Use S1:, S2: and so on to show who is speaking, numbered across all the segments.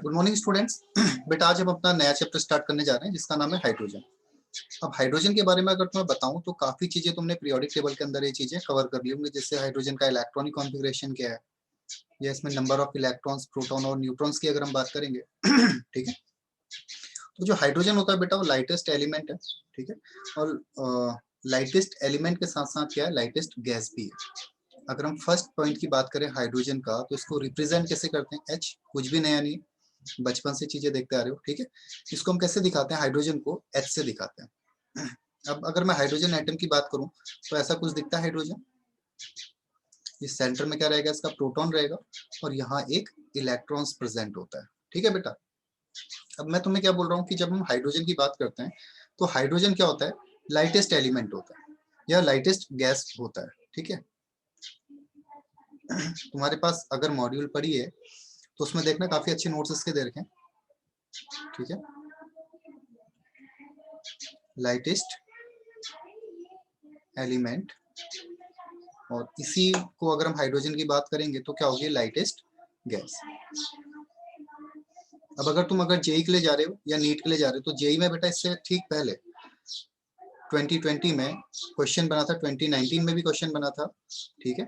S1: Good morning students. बेटा आज हम अपना नया चैप्टर स्टार्ट करने जा रहे हैं जिसका नाम है हाइड्रोजन। अब हाइड्रोजन के बारे में अगर तुम्हें बताऊं तो काफी चीजें तुमने पीरियोडिक टेबल के अंदर ये चीजें कवर कर ली होंगी, जैसे हाइड्रोजन का इलेक्ट्रॉनिक कॉन्फ़िगरेशन क्या है, या इसमें नंबर ऑफ इलेक्ट्रॉन्स, प्रोटॉन और न्यूट्रॉन्स की अगर हम बात करेंगे ठीक है। तो जो हाइड्रोजन होता है बेटा वो लाइटेस्ट एलिमेंट है, ठीक है। और लाइटेस्ट एलिमेंट के साथ साथ क्या है, लाइटेस्ट गैस भी है। अगर हम फर्स्ट पॉइंट की बात करें हाइड्रोजन का, तो इसको रिप्रेजेंट कैसे करते हैं, एच, कुछ भी नया नहीं, बचपन से चीजें देखते आ रहे हो, ठीक है। इसको हम कैसे दिखाते हैं, हाइड्रोजन को एच से दिखाते हैं। अब अगर मैं हाइड्रोजन एटम की बात करूं तो ऐसा कुछ दिखता है हाइड्रोजन। इस सेंटर में क्या रहेगा, इसका प्रोटॉन रहेगा और यहाँ एक इलेक्ट्रॉन्स प्रेजेंट होता है, ठीक है बेटा। अब मैं तुम्हें क्या बोल रहा हूँ कि जब हम हाइड्रोजन की बात करते हैं तो हाइड्रोजन क्या होता है, लाइटेस्ट एलिमेंट होता है या लाइटेस्ट गैस होता है, ठीक है। तुम्हारे पास अगर मॉड्यूल पढ़ी है तो उसमें देखना काफी अच्छे नोट्स इसके दे रखे हैं, ठीक है। लाइटेस्ट एलिमेंट, और इसी को अगर हम हाइड्रोजन की बात करेंगे तो क्या होगी, लाइटेस्ट गैस। अब अगर तुम जेई के लिए जा रहे हो या नीट के लिए जा रहे हो तो जेई में बेटा इससे ठीक पहले 2020 में क्वेश्चन बना था, 2019 में भी क्वेश्चन बना था, ठीक है।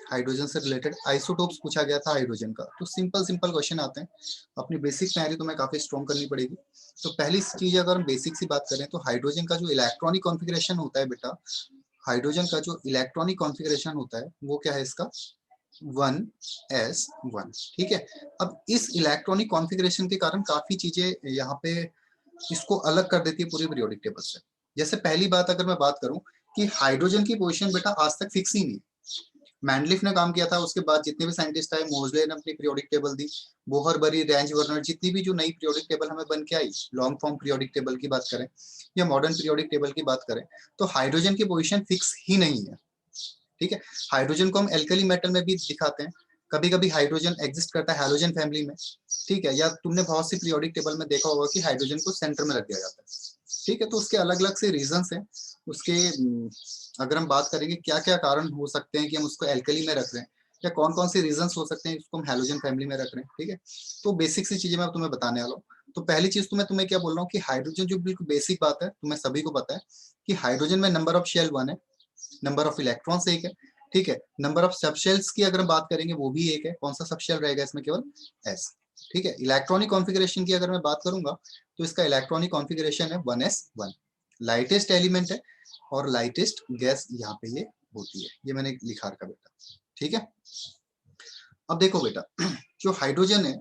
S1: हाइड्रोजन से रिलेटेड आइसोटोप्स पूछा गया था हाइड्रोजन का। तो सिंपल सिंपल क्वेश्चन आते हैं, अपनी बेसिक तैयारी तुम्हें काफी स्ट्रॉन्ग करनी पड़ेगी। तो पहली चीज अगर हम बेसिक सी बात करें तो हाइड्रोजन का जो इलेक्ट्रॉनिक कॉन्फ़िगरेशन होता है बेटा, हाइड्रोजन का जो इलेक्ट्रॉनिक कॉन्फ़िगरेशन होता है वो क्या है, इसका 1s1, ठीक है। अब इस इलेक्ट्रॉनिक कॉन्फ़िगरेशन के कारण काफी चीजें यहाँ पे इसको अलग कर देती है पूरी पीरियोडिक टेबल से। जैसे पहली बात अगर मैं बात करूं कि हाइड्रोजन की पोजीशन बेटा आज तक फिक्स ही नहीं। मैंडलिफ ने काम किया था, उसके बाद जितने भी साइंटिस्ट आए, मोजले ने अपनी पीरियोडिक टेबल दी, बोहर बरी, रेंज वर्नर, जितनी भी जो नई पीरियोडिक टेबल हमें बन के आई, लॉन्ग फॉर्म पीरियोडिक टेबल की बात करें या मॉडर्न पीरियोडिक टेबल की बात करें, तो हाइड्रोजन की पोजीशन फिक्स ही नहीं है, ठीक है। हाइड्रोजन को हम एल्कली मेटल में भी दिखाते हैं, कभी कभी हाइड्रोजन एग्जिस्ट करता है हैलोजन फैमिली में, ठीक है। या तुमने बहुत सी पीरियोडिक टेबल में देखा होगा कि हाइड्रोजन को सेंटर में रख दिया जाता है, ठीक है। तो उसके अलग अलग से रीजंस हैं उसके। अगर हम बात करेंगे क्या क्या कारण हो सकते हैं कि हम उसको एल्कली में रख रहे हैं, या कौन कौन से रीजंस हो सकते हैं इसको हम हैलोजन फैमिली में रख रहे हैं, ठीक है। तो बेसिक सी चीजें मैं तुम्हें बताने वाला हूँ। तो पहली चीज तुम्हें क्या बोल रहा हूँ कि हाइड्रोजन जो बिल्कुल बेसिक बात है, तुम्हें सभी को पता है कि हाइड्रोजन में नंबर ऑफ शेल 1 है, नंबर ऑफ इलेक्ट्रॉन्स 1 है, ठीक है। नंबर ऑफ सबशेल्स की अगर हम बात करेंगे वो भी 1 है। कौन सा सबशेल रहेगा इसमें, केवल एस, ठीक है। इलेक्ट्रॉनिक कॉन्फ़िगरेशन की अगर मैं बात करूंगा तो इसका इलेक्ट्रॉनिक कॉन्फ़िगरेशन है 1s1, लाइटेस्ट एलिमेंट है और लाइटेस्ट गैस यहाँ पे ये होती है, ये मैंने लिखा रखा बेटा, ठीक है। अब देखो बेटा, जो हाइड्रोजन है,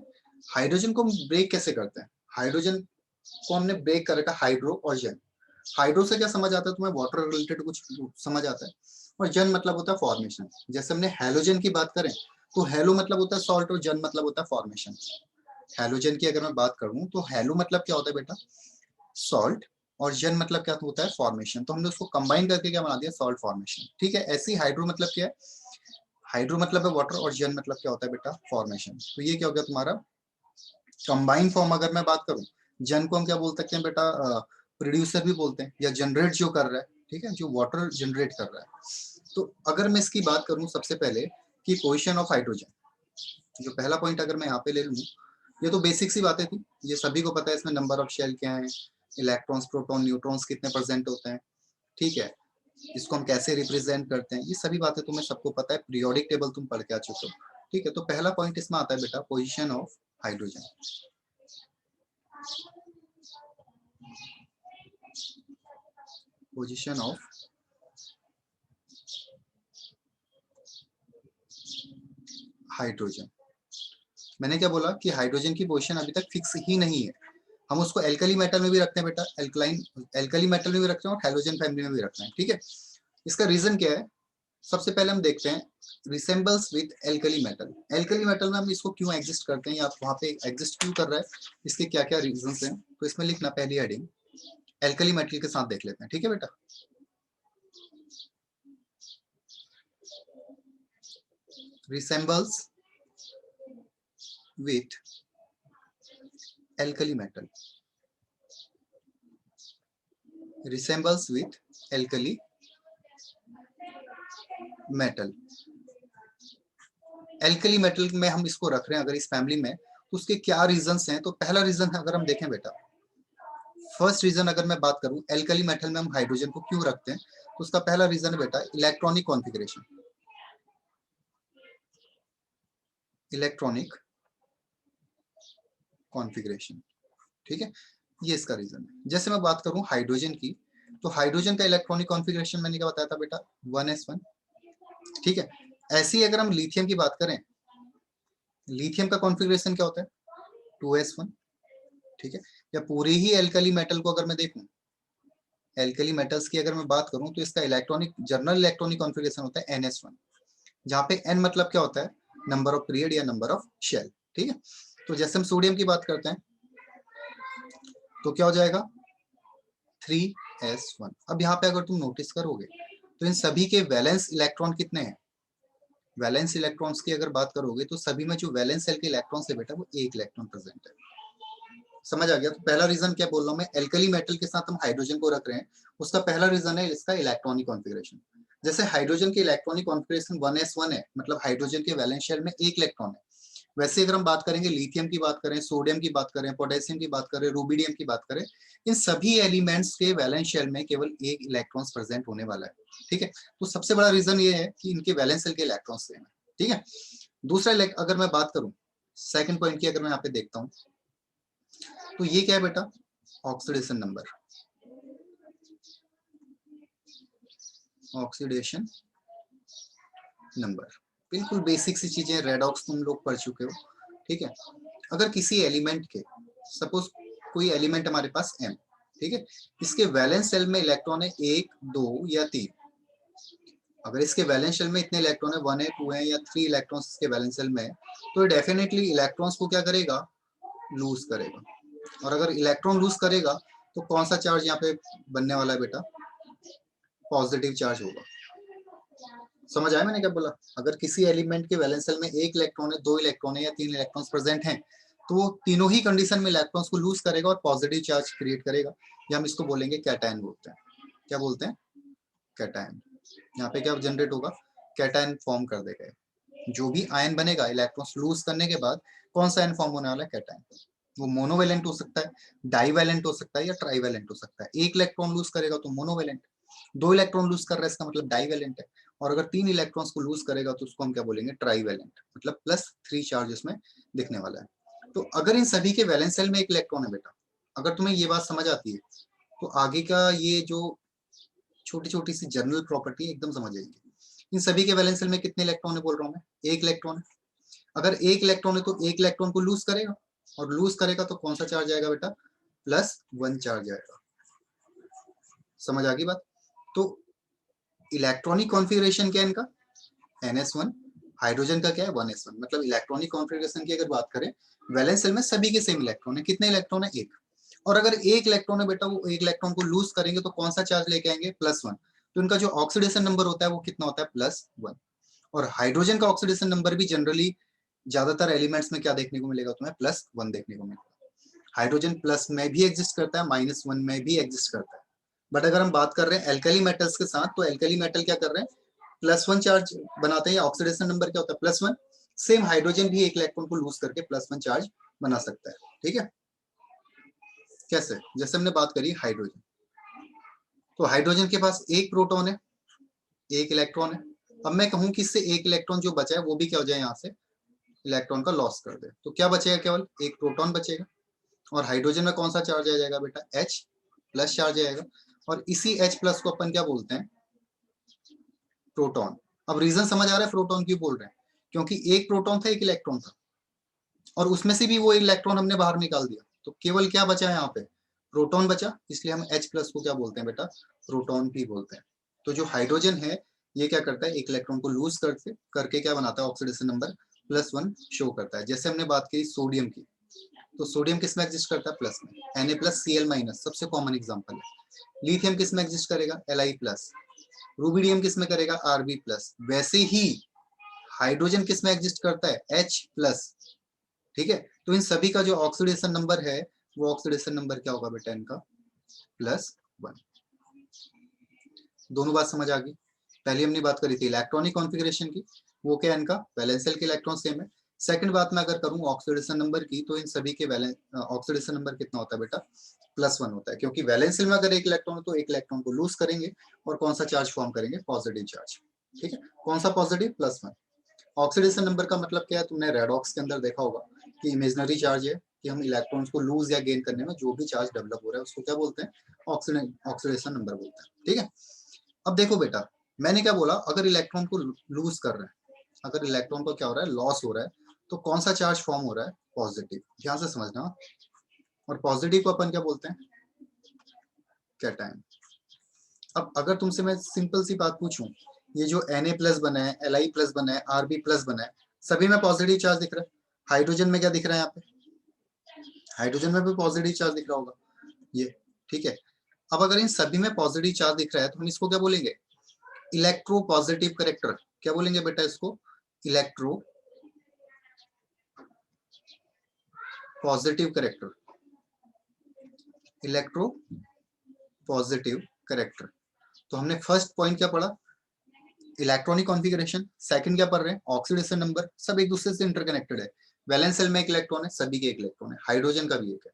S1: हाइड्रोजन को हम ब्रेक कैसे करते हैं, हाइड्रोजन को हमने ब्रेक कर रखा हाइड्रो और जन। हाइड्रो से क्या समझ आता है तुम्हें, वाटर रिलेटेड कुछ समझ आता है, और जन मतलब होता है फॉर्मेशन। जैसे हमने हेलोजन की बात करें तो हेलो मतलब होता है सॉल्ट और जन मतलब होता है फॉर्मेशन। हेलोजन की अगर मैं बात करूं तो हेलो मतलब क्या होता है बेटा, सॉल्ट, और जन मतलब क्या होता है, फॉर्मेशन। तो हमने उसको कंबाइन करके क्या बना दिया, सॉल्ट फॉर्मेशन, ठीक है। ऐसे ही हाइड्रो मतलब क्या है, हाइड्रो मतलब है वाटर और जन मतलब क्या होता है बेटा, फॉर्मेशन। तो ये क्या हो गया तुम्हारा कंबाइन फॉर्म। अगर मैं बात करूं, जन को हम क्या बोल सकते हैं बेटा, प्रोड्यूसर भी बोलते हैं, या जनरेट जो कर रहा है, ठीक है, जो वाटर जनरेट कर रहा है। तो अगर मैं इसकी बात करूं सबसे पहले कि पोजिशन ऑफ हाइड्रोजन, जो पहला पॉइंट अगर मैं यहाँ पे ले लूँ, ये तो बेसिक सी बातें थी, ये सभी को पता है। इसमें नंबर ऑफ शेल क्या है, इलेक्ट्रॉन्स, प्रोटॉन, न्यूट्रॉन्स कितने परसेंट होते हैं, ठीक है। इसको हम कैसे रिप्रेजेंट करते हैं, ये सभी बातें तुम्हें सबको पता है, पीरियोडिक टेबल तुम पढ़ के आ चुके हो, ठीक है। तो पहला पॉइंट इसमें आता है बेटा, position of hydrogen. Position of hydrogen, मैंने क्या बोला कि हाइड्रोजन की पोजीशन अभी तक फिक्स ही नहीं है। हम उसको एल्कली मेटल में भी रखते हैं बेटा, एल्कलाइन एल्कली मेटल में भी रखते हैं और हैलोजन फैमिली में भी रखते हैं, ठीक है। इसका रीजन क्या है, सबसे पहले हम देखते हैं resembles with alkali metal. Alkali metal में हम इसको क्यों एग्जिस्ट करते हैं, या वहाँ पे एग्जिस्ट क्यों कर रहा है, इसके क्या क्या रीजन हैं, तो इसमें लिखना पहली हेडिंग एल्कली मेटल के साथ देख लेते हैं, ठीक है बेटा। Resembles with alkali metal, resembles with alkali metal। Alkali metal में हम इसको रख रहे हैं अगर इस फैमिली में, तो उसके क्या रीजंस हैं? तो पहला रीजन है, अगर हम देखें बेटा, फर्स्ट रीजन अगर मैं बात करूं एल्कली मेटल में हम हाइड्रोजन को क्यों रखते हैं, तो उसका पहला रीजन है बेटा इलेक्ट्रॉनिक कॉन्फ़िगरेशन। इलेक्ट्रॉनिक कॉन्फ़िगरेशन, ठीक है, ये इसका रीजन है। जैसे मैं बात करूं हाइड्रोजन की, तो हाइड्रोजन का इलेक्ट्रॉनिक कॉन्फ़िगरेशन मैंने क्या बताया था बेटा, 1s1, ठीक है। ऐसे ही अगर हम लिथियम की बात करें, लिथियम का कॉन्फ़िगरेशन क्या होता है, 2s1, ठीक है। या पूरे ही एल्कली मेटल को अगर मैं देखूं, एल्कली मेटल्स की अगर मैं बात करूं, तो इसका इलेक्ट्रॉनिक जनरल इलेक्ट्रॉनिक कॉन्फ़िगरेशन होता है NS1, जहां पे N मतलब क्या होता है, नंबर ऑफ पीरियड या नंबर ऑफ शेल, ठीक है। तो जैसे हम सोडियम की बात करते हैं, तो क्या हो जाएगा 3s1। अब यहाँ पे अगर तुम नोटिस करोगे, तो इन सभी के वैलेंस इलेक्ट्रॉन कितने हैं, वैलेंस इलेक्ट्रॉन्स की अगर बात करोगे, तो सभी में जो वैलेंस सेल के इलेक्ट्रॉन्स है बेटा, वो एक इलेक्ट्रॉन प्रेजेंट है। समझ आ गया? तो पहला रीजन क्या बोल रहा हूँ मैं, एल्कली मेटल के साथ हम हाइड्रोजन को रख रहे हैं, उसका पहला रीजन है इसका इलेक्ट्रॉनिक कॉन्फ़िगरेशन। जैसे हाइड्रोजन के इलेक्ट्रॉनिक कॉन्फ़िगरेशन 1s1 है, मतलब हाइड्रोजन के वैलेंस शेल में एक इलेक्ट्रॉन है। वैसे अगर हम बात करेंगे लिथियम की बात करें, सोडियम की बात करें, पोटेशियम की बात करें, रूबिडियम की बात करें, इन सभी एलिमेंट्स के वैलेंस शेल में केवल एक इलेक्ट्रॉन प्रेजेंट होने वाला है, ठीक है। तो सबसे बड़ा रीजन ये है कि इनके वैलेंस शेल के इलेक्ट्रॉन सेम है, ठीक है। दूसरा अगर मैं बात करूं सेकंड पॉइंट की, अगर मैं यहाँ पे देखता हूं, तो ये क्या है बेटा, ऑक्सीडेशन नंबर। ऑक्सीडेशन नंबर बिल्कुल बेसिक सी चीजें, रेडॉक्स तुम लोग पढ़ चुके हो, ठीक है। अगर किसी एलिमेंट के, सपोज कोई एलिमेंट हमारे पास M, ठीक है, इसके वैलेंस शेल में इलेक्ट्रॉन है 1, 2 या 3। अगर इसके वैलेंस शेल में इतने इलेक्ट्रॉन है, 1 है, 2 है या 3 इलेक्ट्रॉन्स इसके वैलेंस शेल में है, तो डेफिनेटली इलेक्ट्रॉन्स को क्या करेगा, लूज करेगा। और अगर इलेक्ट्रॉन लूज करेगा, तो कौन सा चार्ज यहाँ पे बनने वाला है बेटा, पॉजिटिव चार्ज होगा। समझ आया मैंने क्या बोला? अगर किसी एलिमेंट के वैलेंस शेल में एक इलेक्ट्रॉन है, 2 इलेक्ट्रॉन है या 3 इलेक्ट्रॉन्स प्रेजेंट हैं, तो वो तीनों ही कंडीशन में इलेक्ट्रॉन्स को लूज करेगा और पॉजिटिव चार्ज क्रिएट करेगा, या हम इसको बोलेंगे कैटायन बोलते हैं। क्या बोलते हैं, कैटायन। यहाँ पे क्या जनरेट होगा, कैटायन फॉर्म कर देगा। जो भी आयन बनेगा इलेक्ट्रॉन्स लूज करने के बाद, कौन सा आयन फॉर्म होने वाला है, कैटायन। वो मोनोवेलेंट हो सकता है, डाईवेलेंट हो सकता है या ट्राईवेलेंट हो सकता है। एक इलेक्ट्रॉन लूज करेगा तो मोनोवेलेंट, 2 इलेक्ट्रॉन लूज कर रहा है इसका मतलब डाईवेलेंट है, और अगर 3 इलेक्ट्रॉन्स को लूज करेगा तो उसको हम क्या बोलेंगे, ट्राईवेलेंट, मतलब +3 चार्ज इसमें दिखने वाला है। तो अगर इन सभी के वैलेंस शेल में एक इलेक्ट्रॉन है बेटा, अगर तुम्हें ये बात समझ आती है, तो आगे का ये जो छोटी छोटी सी जनरल प्रॉपर्टी एकदम समझ आएगी। इन सभी के वैलेंस शेल में कितने इलेक्ट्रॉन है बोल रहा हूँ मैं, एक इलेक्ट्रॉन है। अगर एक इलेक्ट्रॉन है, तो एक इलेक्ट्रॉन को लूज करेगा, और लूज करेगा तो कौन सा चार्ज आएगा बेटा, +1 चार्ज आएगा। समझ आ गई बात? तो इलेक्ट्रॉनिक कॉन्फ़िगरेशन क्या है इनका, NS1, हाइड्रोजन का क्या है 1s1, मतलब इलेक्ट्रॉनिक कॉन्फ़िगरेशन की अगर बात करें, वैलेंस शेल में सभी के सेम इलेक्ट्रॉन है। कितने इलेक्ट्रॉन है, एक। और अगर एक इलेक्ट्रॉन है बेटा, वो एक इलेक्ट्रॉन को लूज करेंगे तो कौन सा चार्ज लेके आएंगे, +1। तो इनका जो ऑक्सीडेशन नंबर होता है वो कितना होता है, +1। और हाइड्रोजन का ऑक्सीडेशन नंबर भी जनरली ज्यादातर एलिमेंट्स में क्या देखने को मिलेगा तुम्हें, +1 देखने को मिलेगा। हाइड्रोजन प्लस में भी एग्जिस्ट करता है, -1 में भी एग्जिस्ट करता है। बट अगर हम बात कर रहे हैं एल्कली मेटल्स के साथ, तो एल्कली मेटल क्या कर रहे हैं, +1 चार्ज बनाते हैं। ऑक्सीडेशन नंबर क्या होता है, +1। सेम हाइड्रोजन भी एक इलेक्ट्रॉन को लूज करके +1 चार्ज बना सकता है, ठीक है। कैसे, जैसे हमने बात करी हाइड्रोजन, तो हाइड्रोजन के पास एक प्रोटॉन है, एक इलेक्ट्रॉन है। अब मैं कहूं कि इससे एक इलेक्ट्रॉन जो बचा है वो भी क्या हो जाए, यहाँ से इलेक्ट्रॉन का लॉस कर दे, तो क्या बचेगा, केवल एक प्रोटॉन बचेगा। और हाइड्रोजन में कौन सा चार्ज आ जाएगा बेटा, H+ चार्ज आएगा। और इसी H+ को अपन क्या बोलते हैं, प्रोटॉन। अब रीजन समझ आ रहा है प्रोटॉन क्यों बोल रहे हैं, क्योंकि एक प्रोटॉन था, एक इलेक्ट्रॉन था, और उसमें से भी वो इलेक्ट्रॉन हमने बाहर निकाल दिया, तो केवल क्या बचा है यहाँ पे, प्रोटॉन बचा। इसलिए हम H+ को क्या बोलते हैं बेटा, प्रोटॉन भी बोलते हैं। तो जो हाइड्रोजन है, ये क्या करता है, एक इलेक्ट्रॉन को लूज करके क्या बनाता है, ऑक्सीडेशन नंबर +1 शो करता है। जैसे हमने बात की सोडियम की, तो सोडियम किस में एग्जिस्ट करता है, प्लस में, Na+Cl- सबसे कॉमन एग्जांपल है। लिथियम किस में एग्जिस्ट करेगा, Li+। रूबिडियम किस में करेगा, Rb+। वैसे ही हाइड्रोजन किस में एग्जिस्ट करता है, H+। ठीक है, तो इन सभी का जो ऑक्सीडेशन नंबर है, वो ऑक्सीडेशन नंबर क्या होगा बेटा इनका, +1। दोनों बात समझ आ गई। पहले हमने बात करी थी इलेक्ट्रॉनिक कॉन्फ़िगरेशन की, वो क्या है इनका, वैलेंस शेल के इलेक्ट्रॉन सेम है। सेकंड बात मैं अगर करूं ऑक्सीडेशन नंबर की, तो इन सभी के वैलेंस ऑक्सीडेशन नंबर कितना होता है बेटा, +1 होता है, क्योंकि वैलेंस शेल में अगर एक इलेक्ट्रॉन है तो एक इलेक्ट्रॉन को लूज करेंगे और कौन सा चार्ज फॉर्म करेंगे, पॉजिटिव चार्ज। ठीक है, कौन सा पॉजिटिव, +1। ऑक्सीडेशन नंबर का मतलब क्या है, तुमने रेडॉक्स के अंदर देखा होगा कि इमेजिनरी चार्ज है, कि हम इलेक्ट्रॉन्स को लूज या गेन करने में जो भी चार्ज डेवलप हो रहा है उसको क्या बोलते हैं, ऑक्सीडेशन नंबर बोलते हैं। ठीक है, अब देखो बेटा, मैंने क्या बोला, अगर इलेक्ट्रॉन को लूज कर रहे हैं, अगर इलेक्ट्रॉन को क्या हो रहा है, लॉस हो रहा है, तो कौन सा चार्ज फॉर्म हो रहा है, पॉजिटिव। ध्यान से समझना, और पॉजिटिव को अपन क्या बोलते हैं, कैटायन। अब अगर तुमसे मैं सिंपल सी बात पूछूं, ये जो Na+ बना है, Li+ बना है, Rb+ बना है, सभी में पॉजिटिव चार्ज दिख रहा है। हाइड्रोजन में क्या दिख रहा है, यहाँ पे हाइड्रोजन में भी पॉजिटिव चार्ज दिख रहा होगा ये। ठीक है, अब अगर इन सभी में पॉजिटिव चार्ज दिख रहा है तो हम इसको क्या बोलेंगे, इलेक्ट्रो पॉजिटिव करेक्टर। क्या बोलेंगे बेटा इसको, electro positive character, electro positive character. तो हमने फर्स्ट पॉइंट क्या पढ़ा, इलेक्ट्रॉनिक कॉन्फ़िगरेशन। सेकंड क्या पढ़ रहे हैं, ऑक्सीडेशन नंबर। सब एक दूसरे से इंटरकनेक्टेड है। वैलेंस शेल में एक इलेक्ट्रॉन है, सभी के एक इलेक्ट्रॉन है, हाइड्रोजन का भी एक है।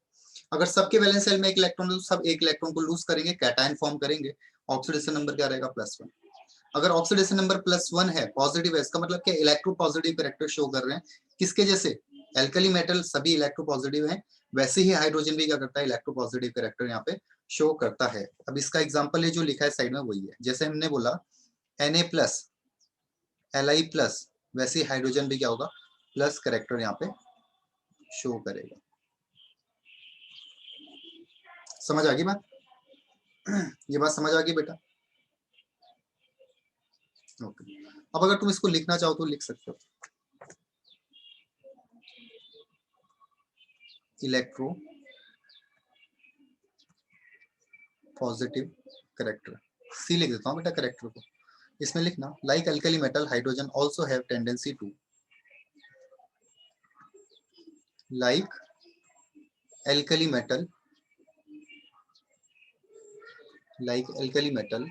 S1: अगर सबके वैलेंस शेल में एक इलेक्ट्रॉन है तो सब एक इलेक्ट्रॉन को लूज करेंगे, कैटायन फॉर्म करेंगे, ऑक्सीडेशन नंबर क्या रहेगा, +1। अगर ऑक्सीडेशन नंबर +1 है, पॉजिटिव है, इसका मतलब क्या, इलेक्ट्रो पॉजिटिव कैरेक्टर शो कर रहे हैं। किसके जैसे, एल्कली मेटल सभी इलेक्ट्रो पॉजिटिव हैं, वैसे ही हाइड्रोजन भी क्या करता है, इलेक्ट्रो पॉजिटिव कैरेक्टर यहाँ पे शो करता है। अब इसका एग्जांपल है जो लिखा है साइड में वही है, जैसे हमने बोला Na+, Li+, वैसे ही हाइड्रोजन भी क्या होगा, प्लस कैरेक्टर यहाँ पे शो करेगा। समझ आ गई बात, ये बात समझ आ गई बेटा, ओके। अब अगर तुम इसको लिखना चाहो तो लिख सकते हो, इलेक्ट्रो पॉजिटिव करेक्टर, सी लिख देता हूँ बेटा करेक्टर को। इसमें लिखना, like alkali metal hydrogen also have tendency to, like alkali metal, like alkali metal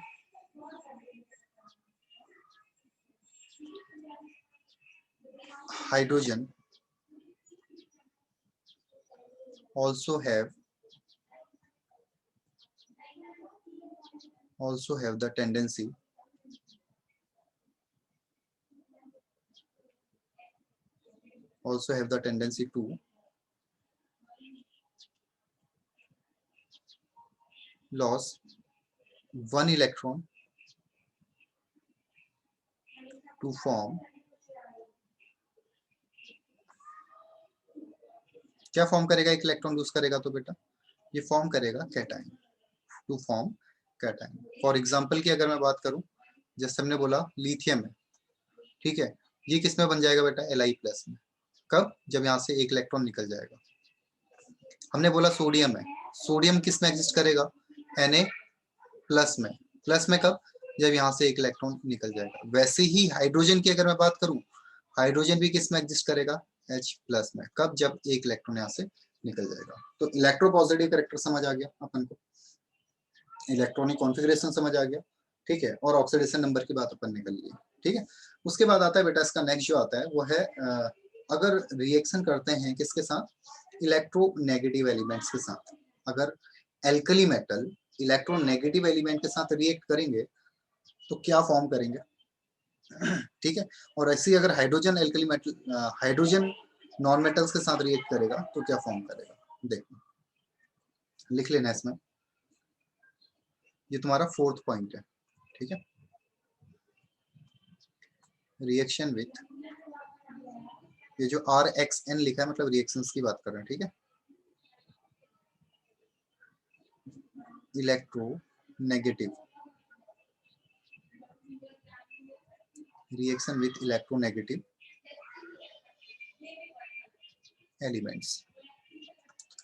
S1: hydrogen also have the tendency to lose one electron to form, क्या फॉर्म करेगा, एक इलेक्ट्रॉन लूज करेगा तो बेटा ये फॉर्म करेगा cation, to form cation. For example की अगर मैं बात करूं, जैसे हमने बोला लिथियम है, ठीक है, ये किस में बन जाएगा बेटा, Li+ में। कब, जब यहाँ से एक इलेक्ट्रॉन निकल जाएगा। हमने बोला सोडियम है, सोडियम किस में एग्जिस्ट करेगा, Na+ में। प्लस में कब, जब यहाँ से एक इलेक्ट्रॉन निकल जाएगा। वैसे ही हाइड्रोजन की अगर मैं बात करूं, हाइड्रोजन भी किस में एग्जिस्ट करेगा, H+ में। कब, जब एक इलेक्ट्रॉन यहाँ से निकल जाएगा। तो इलेक्ट्रोपॉजिटिव कैरेक्टर समझ आ गया अपन को, इलेक्ट्रॉनिक कॉन्फ़िगरेशन समझ आ गया, ठीक है, और ऑक्सीडेशन नंबर की बात अपन निकल ली, ठीक है। उसके बाद आता है बेटा इसका नेक्स्ट जो आता है वो है अगर रिएक्शन करते हैं किसके साथ, इलेक्ट्रोनेगेटिव एलिमेंट्स के साथ। अगर एल्कली मेटल इलेक्ट्रोनेगेटिव एलिमेंट के साथ रिएक्ट करेंगे तो क्या फॉर्म करेंगे, ठीक है। और ऐसे ही अगर hydrogen alkali metal hydrogen non metals के साथ रिएक्ट करेगा तो क्या फॉर्म करेगा, देखो लिख लेना इसमें, ये तुम्हारा फोर्थ पॉइंट है, ठीक है। रिएक्शन विथ, ये जो RXN लिखा है मतलब रिएक्शंस की बात कर रहे हैं, ठीक है। Electronegative, reaction with electronegative elements.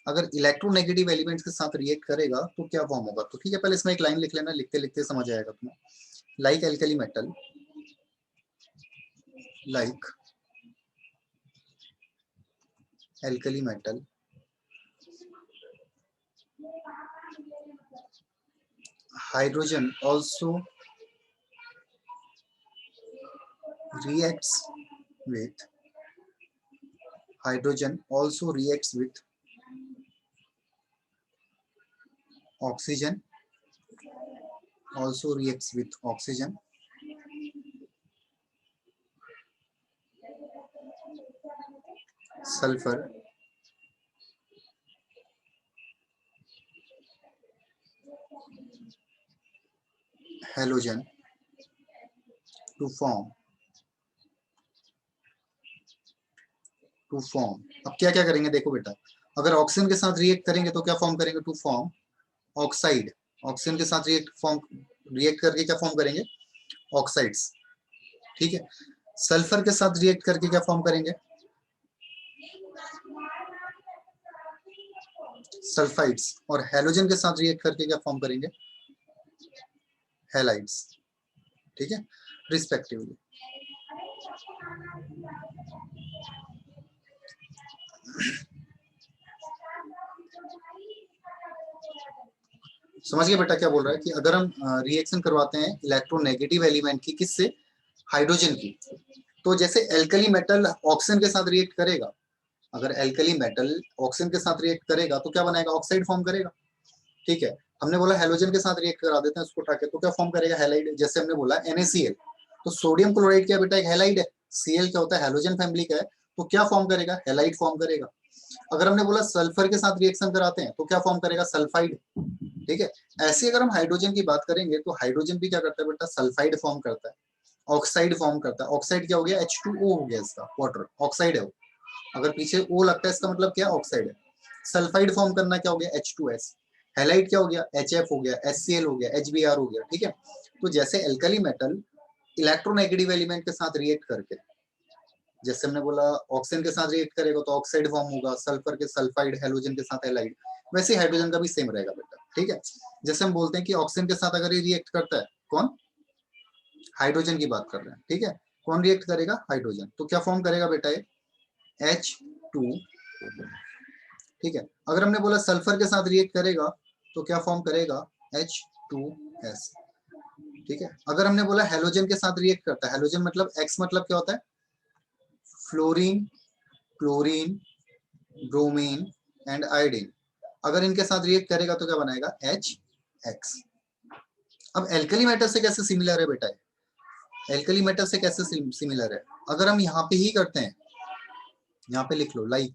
S1: अगर इलेक्ट्रोनेगेटिव एलिमेंट्स के साथ रिएक्ट करेगा तो क्या फॉर्म होगा, तो ठीक है, पहले इसमें एक लाइन लिख लेना, लिखते लिखते समझ आएगा तुम्हें। Like alkali metal, like alkali metal hydrogen also reacts with hydrogen also reacts with oxygen, sulfur, halogen to form अब क्या क्या करेंगे देखो बेटा, अगर ऑक्सीजन के साथ रिएक्ट करेंगे तो क्या फॉर्म करेंगे, टू फॉर्म ऑक्साइड। ऑक्सीजन के साथ रिएक्ट करके क्या फॉर्म करेंगे, ऑक्साइड्स। ठीक है, सल्फर के साथ रिएक्ट करके क्या फॉर्म करेंगे, सल्फाइड्स। और हेलोजन के साथ रिएक्ट करके क्या फॉर्म करेंगे, हैलाइड्स। ठीक है, रिस्पेक्टिवली। समझ गए बेटा क्या बोल रहा है कि अगर हम रिएक्शन करवाते हैं इलेक्ट्रोनेगेटिव एलिमेंट की, किससे, हाइड्रोजन की, तो जैसे एल्कली मेटल ऑक्सीजन के साथ रिएक्ट करेगा, अगर एल्कली मेटल ऑक्सीजन के साथ रिएक्ट करेगा तो क्या बनाएगा, ऑक्साइड फॉर्म करेगा। ठीक है, हमने बोला हेलोजन के साथ रिएक्ट करा देते हैं उसको उठा के, तो क्या फॉर्म करेगा, हैलाइड। जैसे हमने बोला NaCl, तो सोडियम क्लोराइड क्या बेटा, एक हैलाइड है। Cl क्या होता है, हेलोजन फैमिली का है, तो क्या फॉर्म करेगा, हैलाइड फॉर्म करेगा। अगर हमने बोला सल्फर के साथ रिएक्शन कराते हैं तो क्या फॉर्म करेगा, सल्फाइड। ठीक है, ऐसे अगर हम हाइड्रोजन की बात करेंगे तो हाइड्रोजन भी क्या करता है बेटा, सल्फाइड फॉर्म करता है, ऑक्साइड फॉर्म करता है। ऑक्साइड क्या हो गया, H2O हो गया, इसका वाटर ऑक्साइड है वो। अगर पीछे O लगता है इसका मतलब क्या, ऑक्साइड है। सल्फाइड फॉर्म करना क्या हो गया, H2S। हैलाइड क्या हो गया, HF हो गया, HCl हो गया, HBr हो गया। ठीक है, तो जैसे एल्कली मेटल इलेक्ट्रोनेगेटिव एलिमेंट के साथ रिएक्ट करके, जैसे हमने बोला ऑक्सीजन के साथ रिएक्ट करेगा तो ऑक्साइड फॉर्म होगा, सल्फर के सल्फाइड, हेलोजन के साथ हैलाइड, वैसे हाइड्रोजन का भी सेम रहेगा बेटा। ठीक है, जैसे हम बोलते हैं कि ऑक्सीजन के साथ अगर ये रिएक्ट करता है, कौन, हाइड्रोजन की बात कर रहे हैं। ठीक है, कौन रिएक्ट करेगा, हाइड्रोजन, तो क्या फॉर्म करेगा बेटा, ये H2। ठीक है, अगर हमने बोला सल्फर के साथ रिएक्ट करेगा तो क्या फॉर्म करेगा, H2S। ठीक है, अगर हमने बोला हेलोजन के साथ रिएक्ट करता है, हेलोजन मतलब X मतलब क्या होता है, fluorine, chlorine, bromine and iodine. अगर इनके साथ रिएक्ट करेगा तो क्या बनाएगा, HX। अब एल्कली मेटल से कैसे सिमिलर है बेटा, एल्कली मेटल से कैसे सिमिलर है, अगर हम यहाँ पे ही करते हैं, यहाँ पे लिख लो, लाइक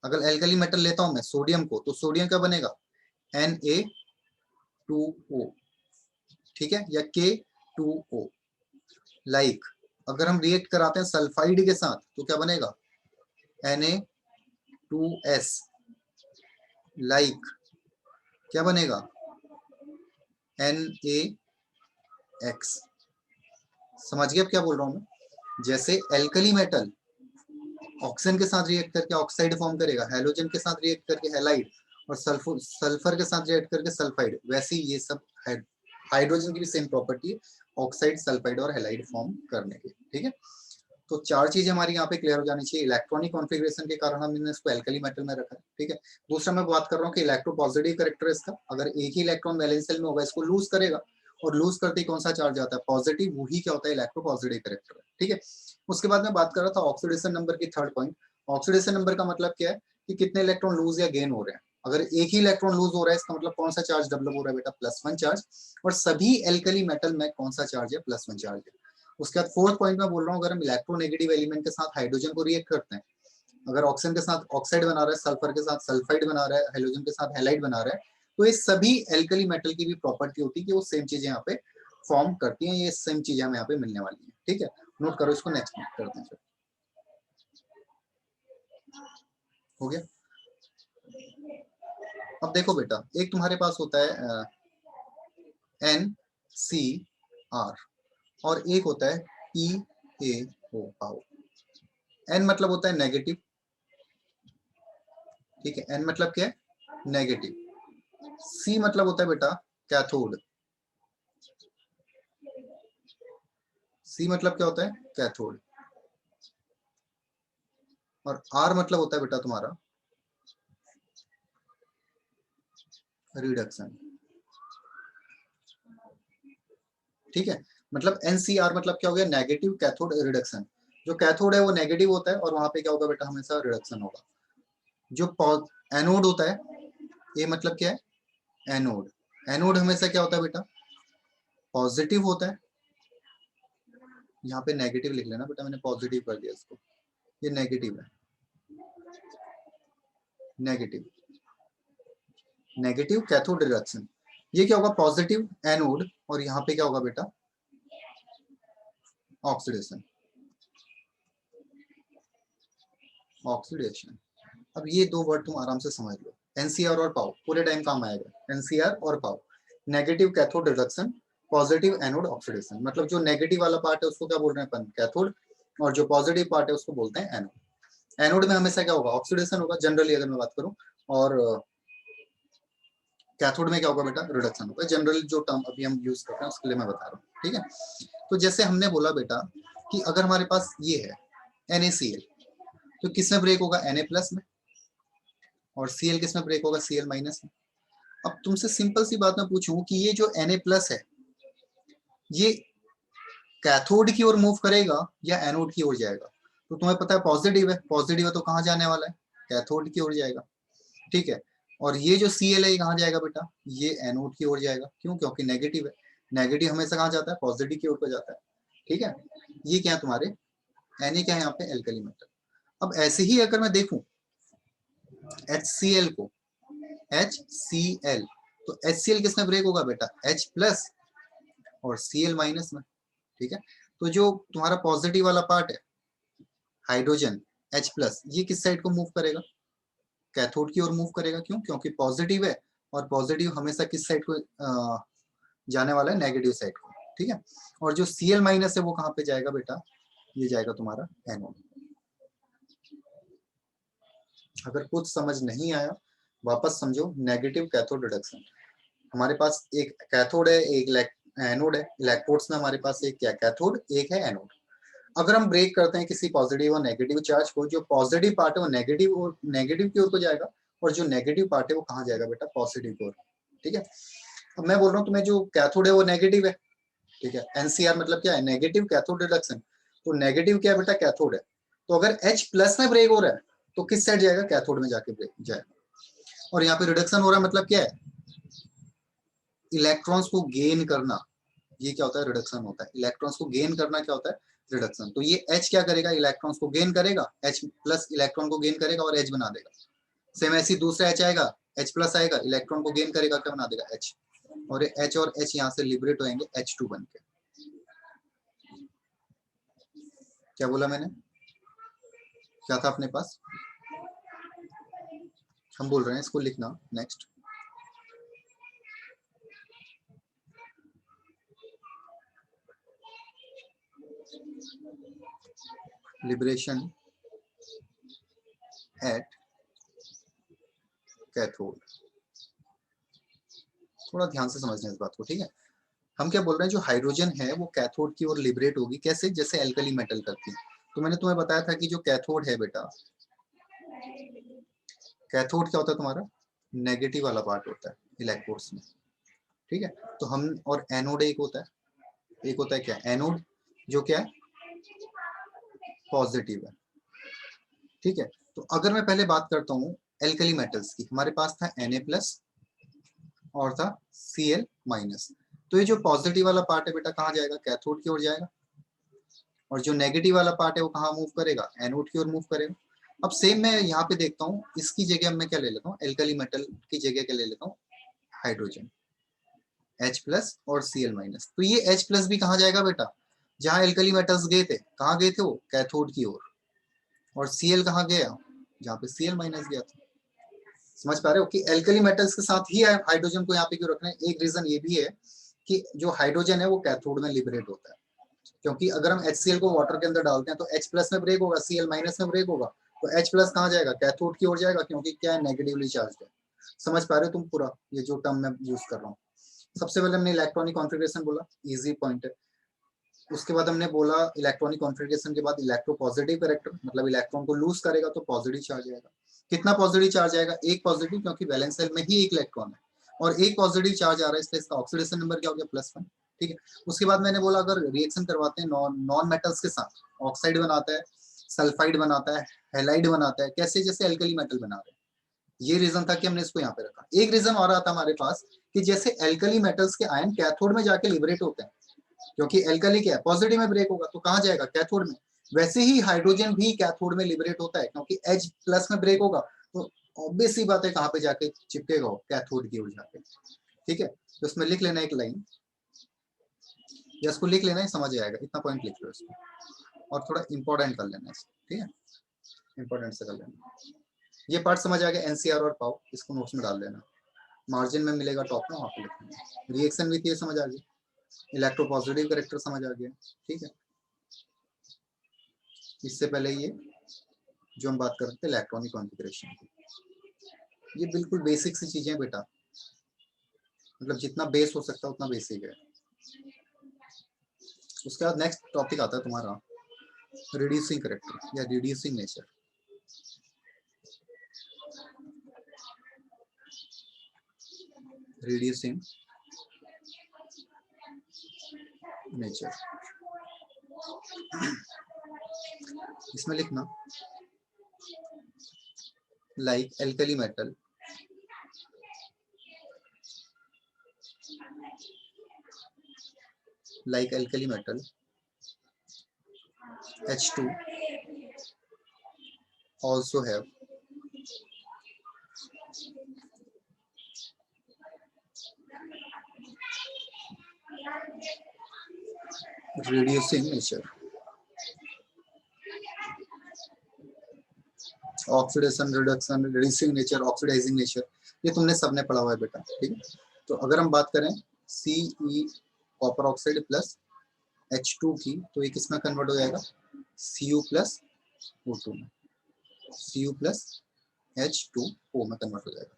S1: अगर एल्कली मेटल लेता हूं मैं सोडियम को, तो सोडियम क्या बनेगा, Na2O। ठीक है, या K2O। लाइक अगर हम रिएक्ट कराते हैं सल्फाइड के साथ तो क्या बनेगा, Na2S। लाइक क्या बनेगा, NaX। समझ गए अब क्या बोल रहा हूं मैं, जैसे एल्कली मेटल ऑक्सीजन के साथ रिएक्ट करके ऑक्साइड फॉर्म करेगा, हेलोजन के साथ रिएक्ट करके हैलाइड, और सल्फर के साथ रिएक्ट करके सल्फाइड, वैसे ही ये सब हाइड्रोजन की भी सेम प्रॉपर्टी है, ऑक्साइड, सल्फाइड और हैलाइड फॉर्म करने की। ठीक है, तो चार चीजें हमारी यहाँ पे क्लियर हो जानी चाहिए। इलेक्ट्रॉनिक कॉन्फ़िगरेशन के कारण हमने इसको एल्कली मेटल में रखा है। ठीक है, दूसरा मैं बात कर रहा हूँ कि इलेक्ट्रो पॉजिटिव कैरेक्टर है इसका, अगर एक ही इलेक्ट्रॉन वैलेंस सेल में होगा इसको लूज करेगा, और लूज करते ही कौन सा चार्ज आता है, पॉजिटिव, वही क्या होता है, इलेक्ट्रो पॉजिटिव कैरेक्टर है। ठीक है, उसके बाद मैं बात कर रहा था ऑक्सीडेशन नंबर की, थर्ड पॉइंट। ऑक्सीडेशन नंबर का मतलब क्या है कि कितने इलेक्ट्रॉन लूज या गेन हो रहे हैं। अगर एक ही इलेक्ट्रॉन लूज हो रहा है इसका मतलब कौन सा चार्ज डेवलप हो रहा है बेटा, +1 चार्ज। और सभी एल्कली मेटल में कौन सा चार्ज है, +1 चार्ज है। उसके बाद फोर्थ पॉइंट में बोल रहा हूँ, अगर हम इलेक्ट्रोनेगेटिव एलिमेंट के साथ हाइड्रोजन को रिएक्ट करते हैं, अगर ऑक्सीजन के साथ ऑक्साइड बना रहा है, सल्फर के साथ सल्फाइड बना रहा है, हेलोजन के साथ हैलाइड बना रहा है, तो ये सभी एल्कली मेटल की भी प्रॉपर्टी होती है कि वो सेम चीजें यहाँ पे फॉर्म करती हैं, ये सेम चीजें हमें यहाँ पे मिलने वाली है। ठीक है, नोट करो इसको, नेक्स्ट करते हैं। हो गया, अब देखो बेटा, एक तुम्हारे पास होता है NCR और एक होता है PaO पावर। N मतलब होता है नेगेटिव। ठीक है, N मतलब क्या है, नेगेटिव। C मतलब होता है बेटा कैथोड। C मतलब क्या होता है, कैथोड। और R मतलब होता है बेटा तुम्हारा रिडक्शन। ठीक है, मतलब NCR मतलब क्या हो गया, नेगेटिव कैथोड रिडक्शन। जो कैथोड है वो नेगेटिव होता है और वहां पे क्या होगा बेटा, हमेशा रिडक्शन होगा। जो एनोड होता है, ये मतलब क्या है, एनोड, एनोड हमेशा क्या होता है बेटा, पॉजिटिव होता है। यहाँ पे नेगेटिव लिख लेना बेटा, मैंने पॉजिटिव कर दिया इसको, ये नेगेटिव है, नेगेटिव, नेगेटिव कैथोड रिडक्शन। ये क्या होगा, पॉजिटिव एनोड, और यहाँ पे क्या होगा बेटा, ऑक्सीडेशन, ऑक्सीडेशन। अब ये दो वर्ड तुम आराम से समझ लो, एनसीआर और पाओ, पूरे टाइम काम आएगा, एनसीआर और पाओ, negative cathode reduction, positive anode oxidation. मतलब जो नेगेटिव वाला पार्ट है उसको क्या बोल रहे हैं अपन, कैथोड, और जो पॉजिटिव पार्ट है उसको बोलते हैं एनोड। एनोड में हमेशा क्या होगा, ऑक्सीडेशन होगा जनरली, अगर मैं बात करूं, और कैथोड में क्या होगा बेटा, रिडक्शन होगा। जनरली जो टर्म अभी हम यूज करते हैं उसके लिए मैं बता रहा हूँ, ठीक है। तो जैसे हमने बोला बेटा कि अगर हमारे पास ये है NaCl, तो किसमें ब्रेक होगा, Na+ में, और Cl किसमें ब्रेक होगा, Cl- में। अब तुमसे सिंपल सी बात मैं पूछूं कि ये जो Na+ है, ये कैथोड की ओर मूव करेगा या एनोड की ओर जाएगा? तो तुम्हें पता है पॉजिटिव है, पॉजिटिव है तो कहाँ जाने वाला है, कैथोड की ओर जाएगा, ठीक है। और ये जो Cl है ये कहाँ जाएगा बेटा, ये एनोड की ओर जाएगा। क्यों, क्योंकि नेगेटिव है, नेगेटिव हमेशा कहाँ जाता है, पॉजिटिव की ओर को जाता है, ठीक है। ये क्या है तुम्हारे Na, क्या है यहाँ पे, एल्कली मेटल। अब ऐसे ही अगर मैं देखूं HCl को, HCl, तो HCl किसमें ब्रेक होगा बेटा, H+ और Cl- में, ठीक है। तो जो तुम्हारा पॉजिटिव वाला पार्ट है, हाइड्रोजन H+, ये किस साइड को मूव करेगा, कैथोड की ओर मूव करेगा। क्यों, क्योंकि पॉजिटिव है, और पॉजिटिव हमेशा किस साइड को जाने वाला है, नेगेटिव साइड को, ठीक है। और जो Cl- है वो कहाँ पे जाएगा बेटा, ये जाएगा तुम्हारा एनोड। अगर कुछ समझ नहीं आया वापस समझो, नेगेटिव कैथोड रिडक्शन। हमारे पास एक कैथोड है, एक एनोड है, इलेक्ट्रोड्स में हमारे पास एक क्या, कैथोड, एक है एनोड। अगर हम ब्रेक करते हैं किसी पॉजिटिव और नेगेटिव चार्ज को, जो पॉजिटिव पार्ट है वो नेगेटिव की ओर को जाएगा, और जो नेगेटिव पार्ट है वो कहाँ जाएगा बेटा, पॉजिटिव की ओर, ठीक है। अब मैं बोल रहा हूँ तुम्हें जो कैथोड है वो नेगेटिव है, ठीक है। एनसीआर मतलब क्या है, नेगेटिव कैथोड रिडक्शन। तो नेगेटिव क्या है बेटा, कैथोड है। तो अगर H+ में ब्रेक हो रहा है तो किस साइड जाएगा, कैथोड में जाके ब्रेक जाएगा। और यहाँ पे रिडक्शन हो रहा है मतलब क्या है, इलेक्ट्रॉन्स को गेन करना, ये क्या होता है, रिडक्शन होता है। इलेक्ट्रॉन्स को गेन करना क्या होता है, रिडक्शन। तो ये H क्या करेगा, इलेक्ट्रॉन्स को गेन करेगा, H+ इलेक्ट्रॉन को गेन करेगा और H बना देगा। सेम ऐसी दूसरा H आएगा, H+ आएगा, इलेक्ट्रॉन को गेन करेगा, क्या बना देगा, H, और H और H यहाँ से लिबरेट होंगे H2 बन के। क्या बोला मैंने, क्या था अपने पास, हम बोल रहे हैं इसको लिखना। Next, liberation at cathode. थोड़ा ध्यान से समझना इस बात को, ठीक है। हम क्या बोल रहे हैं, जो हाइड्रोजन है वो कैथोड की ओर लिबरेट होगी, कैसे, जैसे एल्कली मेटल करती है। तो मैंने तुम्हें बताया था कि जो कैथोड है बेटा, कैथोड क्या होता है तुम्हारा, नेगेटिव वाला पार्ट होता है इलेक्ट्रोड्स में, ठीक है। तो हम, और एनोड एक होता है, एक होता है क्या, एनोड, जो क्या है, पॉजिटिव है, ठीक है। तो अगर मैं पहले बात करता हूँ एल्कली मेटल्स की, हमारे पास था Na+ और था Cl-। तो ये जो पॉजिटिव वाला पार्ट है बेटा कहाँ जाएगा, कैथोड की ओर जाएगा, और जो नेगेटिव वाला पार्ट है वो कहाँ मूव करेगा, एनोड की ओर मूव करेगा। अब सेम मैं यहाँ पे देखता हूँ, इसकी जगह मैं क्या ले लेता हूँ, एल्कली मेटल की जगह क्या ले लेता हूँ, हाइड्रोजन H+ और Cl-। तो ये H+ भी कहाँ जाएगा बेटा, जहाँ एल्कली मेटल्स गए थे, कहाँ गए थे वो, कैथोड की ओर। और Cl कहाँ गया, जहाँ पे Cl- गया था। समझ पा रहे हो कि एल्कली मेटल्स के साथ ही हाइड्रोजन को यहाँ पे क्यों रख रहे हैं। एक रीजन ये भी है कि जो हाइड्रोजन है वो कैथोड में लिबरेट होता है, क्योंकि अगर हम HCl को वाटर के अंदर डालते हैं तो H+ में ब्रेक होगा, Cl- में ब्रेक होगा, तो H+ कहाँ जाएगा, कैथोड की ओर जाएगा, क्योंकि क्या है, नेगेटिवली चार्ज है। समझ पा रहे हो तुम पूरा, ये जो टर्म मैं यूज कर रहा हूँ। सबसे पहले हमने इलेक्ट्रॉनिक कॉन्फ़िगरेशन बोला, इजी पॉइंट है। उसके बाद हमने बोला इलेक्ट्रॉनिक कॉन्फ़िगरेशन के बाद इलेक्ट्रोपॉजिटिव कैरेक्टर, मतलब इलेक्ट्रॉन को लूज करेगा तो पॉजिटिव चार्ज आएगा। कितना पॉजिटिव चार्ज आएगा, एक पॉजिटिव, क्योंकि वैलेंस शेल में ही एक इलेक्ट्रॉन है और एक पॉजिटिव चार्ज आ रहा है, इसलिए इसका ऑक्सीडेशन नंबर क्या हो गया, +1। ठीक है। उसके बाद मैंने बोला अगर रिएक्शन करवाते हैं नॉन मेटल्स के साथ, ऑक्साइड बनाता है, सल्फाइड बनाता है, हैलाइड बनाता है, कैसे जैसे एल्कली मेटल बना रहे हैं। ये रीजन था कि हमने इसको यहाँ पे रखा। एक रीजन और आता हमारे पास कि जैसे एल्कली मेटल्स के आयन कैथोड में जाके लिबरेट होते हैं, क्योंकि एल्कली क्या है, पॉजिटिव में ब्रेक होगा तो कहाँ जाएगा, कैथोड में। वैसे ही हाइड्रोजन भी कैथोड में लिबरेट होता है, क्योंकि H प्लस में ब्रेक होगा तो ऑब्वियस सी बात है कहाँ पे जाके चिपकेगा, कैथोड की ओर जाके। ठीक है, तो इसमें लिख लेना एक लाइन, या इसको लिख लेना ही समझ आएगा, इतना पॉइंट लिख लो इसको, और थोड़ा इंपॉर्टेंट कर लेना इसको। ठीक है, इंपॉर्टेंट से कर लेना। ये पार्ट समझ आ गया, एनसीआर और पाव, इसको नोट्स में डाल देना, मार्जिन में मिलेगा टॉप में, वहां पे लिखना। रिएक्शन विथ ये समझ आ गई, इलेक्ट्रोपॉजिटिव कैरेक्टर समझ आ गया। ठीक है, इससे पहले ये जो हम बात करते थे इलेक्ट्रॉनिक कॉन्फ़िगरेशन की, ये बिल्कुल बेसिक सी चीजें बेटा, मतलब जितना बेस हो सकता है उतना बेसिक है। उसके बाद नेक्स्ट टॉपिक आता है तुम्हारा रिड्यूसिंग कैरेक्टर या रिड्यूसिंग नेचर। रिड्यूसिंग नेचर, इसमें लिखना like alkali metal H2 also have reducing nature, oxidation, reduction, reducing nature, oxidising nature, ये तुमने सबने पढ़ा हुआ है बेटा। ठीक है, तो अगर हम बात करें Ce copper oxide plus H2 की, तो ये किसमें कन्वर्ट हो जाएगा, Cu प्लस O2 में, Cu प्लस H2O में कन्वर्ट हो जाएगा।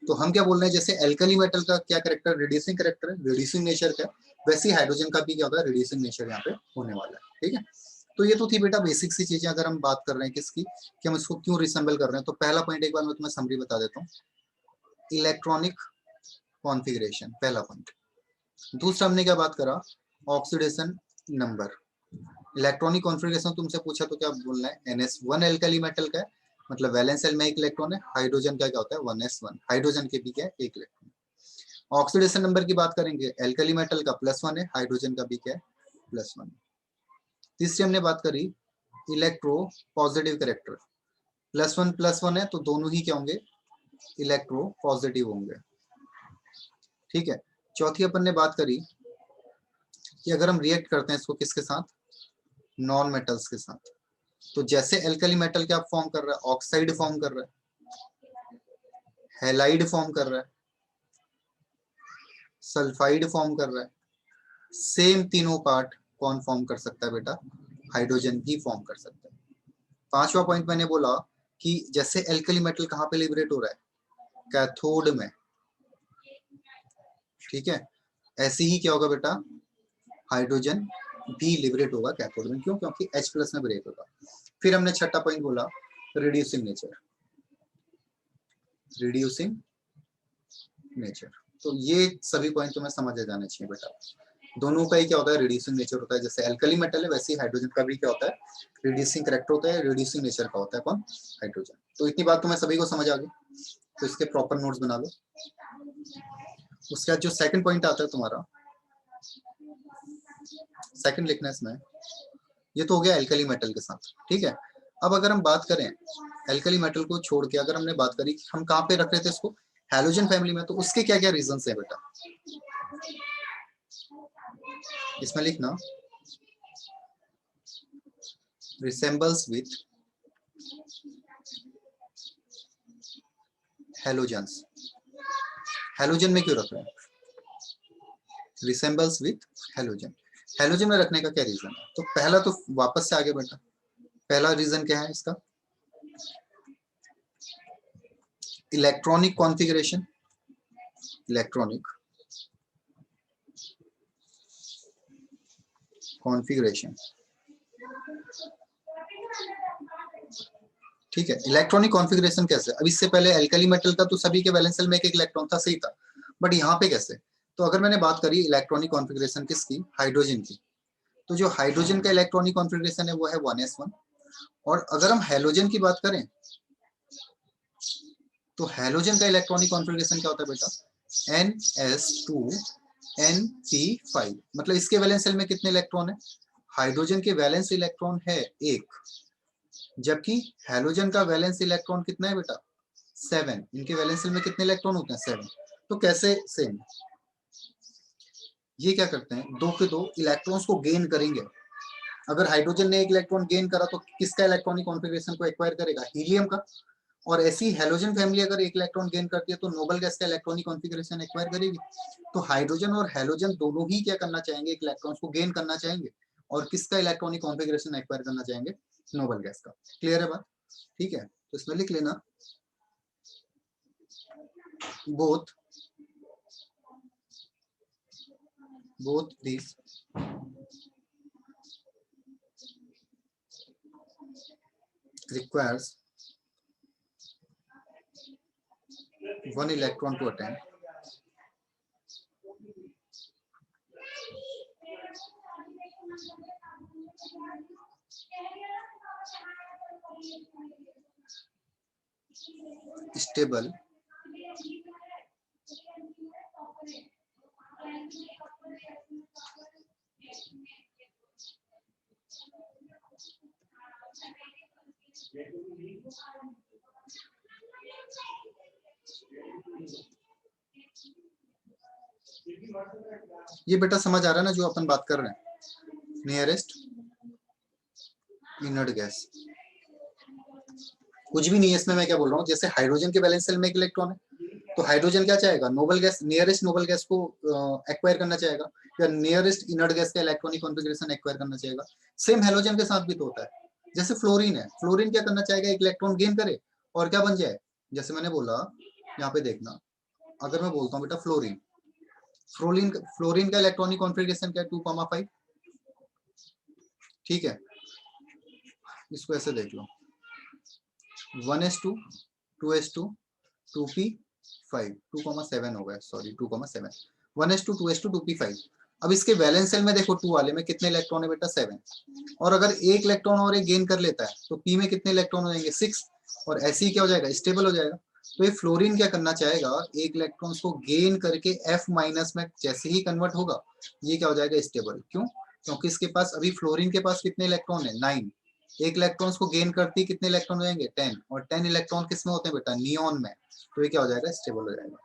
S1: तो हम क्या बोल रहे हैं, जैसे एल्कली मेटल का क्या कैरेक्टर, रिड्यूसिंग कैरेक्टर है, रिड्यूसिंग नेचर का, वैसे ही हाइड्रोजन का भी क्या होगा, रिड्यूसिंग नेचर यहाँ पे होने वाला है। ठीक है, तो ये तो थी बेटा बेसिक सी चीजें। अगर हम बात कर रहे हैं किसकी, कि हम इसको क्यों रिसेंबल कर रहे हैं, तो पहला पॉइंट एक बार मैं तुम्हें समरी बता देता हूँ, इलेक्ट्रॉनिक कॉन्फ़िगरेशन, पहला पॉइंट। दूसरा हमने क्या बात करा, ऑक्सीडेशन नंबर। इलेक्ट्रॉनिक कॉन्फ़िगरेशन तुमसे पूछा तो क्या बोलना है, NS1 एल्कली मेटल का है, मतलब वैलेंस शेल में एक इलेक्ट्रॉन है, हाइड्रोजन का क्या होता है 1s1, हाइड्रोजन के भी क्या है एक इलेक्ट्रॉन। ऑक्सीडेशन नंबर की बात करेंगे, एल्कली मेटल का +1 है, हाइड्रोजन का भी क्या है +1। तीसरी हमने बात करी इलेक्ट्रो पॉजिटिव कैरेक्टर, +1 है तो दोनों ही क्या होंगे, इलेक्ट्रो पॉजिटिव होंगे। ठीक है, चौथी अपन ने बात करी कि अगर हम रिएक्ट करते हैं इसको किसके साथ, नॉन मेटल्स के साथ, तो जैसे एल्कली मेटल क्या फॉर्म कर रहा है, ऑक्साइड फॉर्म कर रहा है, हैलाइड फॉर्म कर रहा है, सल्फाइड फॉर्म कर रहा है, सेम तीनों पार्ट कौन फॉर्म कर सकता है बेटा, हाइड्रोजन ही फॉर्म कर सकता है। पांचवा पॉइंट मैंने बोला कि जैसे एल्कली मेटल कहाँ पे लिबरेट हो रहा है, कैथोड में। ठीक है, ऐसे ही क्या होगा बेटा, हाइड्रोजन भी लिबरेट होगा कैथोड में, क्यों, क्योंकि H+ में ब्रेक होगा। फिर हमने छठा पॉइंट बोला रिड्यूसिंग नेचर, रिड्यूसिंग नेचर। तो ये सभी पॉइंट तुम्हें समझ आ जाने चाहिए बेटा, दोनों का ही क्या होता है, रिड्यूसिंग नेचर होता है। जैसे एल्कली मेटल है वैसे ही हाइड्रोजन का भी क्या होता है, रिड्यूसिंग कैरेक्टर होता है, रिड्यूसिंग नेचर का होता है कौन, हाइड्रोजन। तो इतनी बात तुम्हें सभी को समझ आ गई, तो इसके प्रॉपर नोट्स बना लो। उसके बाद जो सेकंड पॉइंट आता है तुम्हारा, सेकंड लिखना है इसमें, ये तो हो गया एल्कली मेटल के साथ। ठीक है, अब अगर हम बात करें एल्कली मेटल को छोड़ के, अगर हमने बात करी कि हम कहाँ पे रख रहे थे इसको, हैलोजन फैमिली में, तो उसके क्या क्या रीजंस है बेटा, इसमें लिखना रिसेंबल्स विथ हैलोजेंस। हैलोजन में क्यों रख रहे हैं, रिसेंबल्स विथ हैलोजन, हैलोजन में रखने का क्या रीजन है, तो पहला तो वापस से आगे बेटा, पहला रीजन क्या है इसका, इलेक्ट्रॉनिक कॉन्फ़िगरेशन, इलेक्ट्रॉनिक कॉन्फ़िगरेशन। ठीक है, इलेक्ट्रॉनिक कॉन्फ़िगरेशन कैसे, अब इससे पहले एल्कली मेटल का तो सभी के वैलेंस शेल में एक इलेक्ट्रॉन था, सही था, बट यहाँ पे कैसे, तो अगर मैंने बात करी इलेक्ट्रॉनिक कॉन्फ़िगरेशन किसकी, हाइड्रोजन की, तो जो हाइड्रोजन का इलेक्ट्रॉनिक कॉन्फ़िगरेशन है वो है 1s1। और अगर हम हैलोजन की बात करें तो हैलोजन का इलेक्ट्रॉनिक कॉन्फ़िगरेशन क्या होता है बेटा, NS2Np5। मतलब इसके वैलेंस शेल में कितने इलेक्ट्रॉन है, हाइड्रोजन के वैलेंस इलेक्ट्रॉन है 1, जबकि हैलोजन का वैलेंस इलेक्ट्रॉन कितना है बेटा, 7। इनके वैलेंस शेल में कितने इलेक्ट्रॉन होते हैं, 7। तो कैसे सेम, ये क्या करते हैं, दो के दो इलेक्ट्रॉन्स को गेन करेंगे। अगर हाइड्रोजन ने एक इलेक्ट्रॉन गेन करा तो किसका इलेक्ट्रॉनिक कॉन्फ़िगरेशन को एक्वायर करेगा, हीलियम का। और ऐसी हैलोजन फैमिली अगर एक इलेक्ट्रॉन गेन करती है तो नोबल गैस का इलेक्ट्रॉनिक कॉन्फ़िगरेशन एक्वायर करेगी। तो हाइड्रोजन और हैलोजन दोनों ही क्या करना चाहेंगे, एक इलेक्ट्रॉन्स को गेन करना चाहेंगे और किसका इलेक्ट्रॉनिक कॉन्फ़िगरेशन एक्वायर करना चाहेंगे, नोबल गैस का। क्लियर है बात, ठीक है। तो इसमें लिख लेना both these requires one electron to attend stable ये बेटा समझ आ रहा है ना जो अपन बात कर रहे हैं, नियरेस्ट इनर्ट गैस। कुछ भी नहीं है इसमें, मैं क्या बोल रहा हूँ, जैसे हाइड्रोजन के वैलेंस शेल में एक इलेक्ट्रॉन है तो हाइड्रोजन क्या चाहेगा, noble gas, nearest noble gas को एक्वायर करना चाहेगा, या नियरेस्ट इनर्ट गैस का इलेक्ट्रॉनिक कॉन्फ़िगरेशन एक्वायर करना चाहेगा। सेम हैलोजन के साथ भी तो होता है। जैसे फ्लोरीन है, फ्लोरीन क्या करना चाहेगा, एक इलेक्ट्रॉन गेन करे और क्या बन जाए, जैसे मैंने बोला यहाँ पे देखना, अगर मैं बोलता हूँ बेटा फ्लोरीन, फ्लोरीन फ्लोरीन का इलेक्ट्रॉनिक कॉन्फ़िगरेशन क्या है, 2,5। ठीक है, इसको ऐसे देख लो, 1s2 2s2 2p5 2,7 हो गया, सॉरी 2,7, 1s2 2s2 2p5। अब इसके वैलेंस शेल में देखो 2 वाले में कितने इलेक्ट्रॉन है बेटा, 7। और अगर एक इलेक्ट्रॉन और एक गेन कर लेता है तो p में कितने इलेक्ट्रॉन हो जाएंगे, 6। और ऐसे ही क्या हो जाएगा, स्टेबल हो जाएगा। तो ये फ्लोरीन क्या करना चाहेगा, एक इलेक्ट्रॉन्स को गेन करके F माइनस में जैसे ही कन्वर्ट होगा ये क्या हो जाएगा, स्टेबल। क्यों, क्योंकि इसके पास अभी फ्लोरीन के पास कितने इलेक्ट्रॉन है, 9। एक इलेक्ट्रॉन्स को गेन करती है कितने इलेक्ट्रॉन हो जाएंगे, 10। और 10 इलेक्ट्रॉन किस में होते हैं बेटा, नियॉन में। तो ये क्या हो जाएगा, स्टेबल हो जाएगा।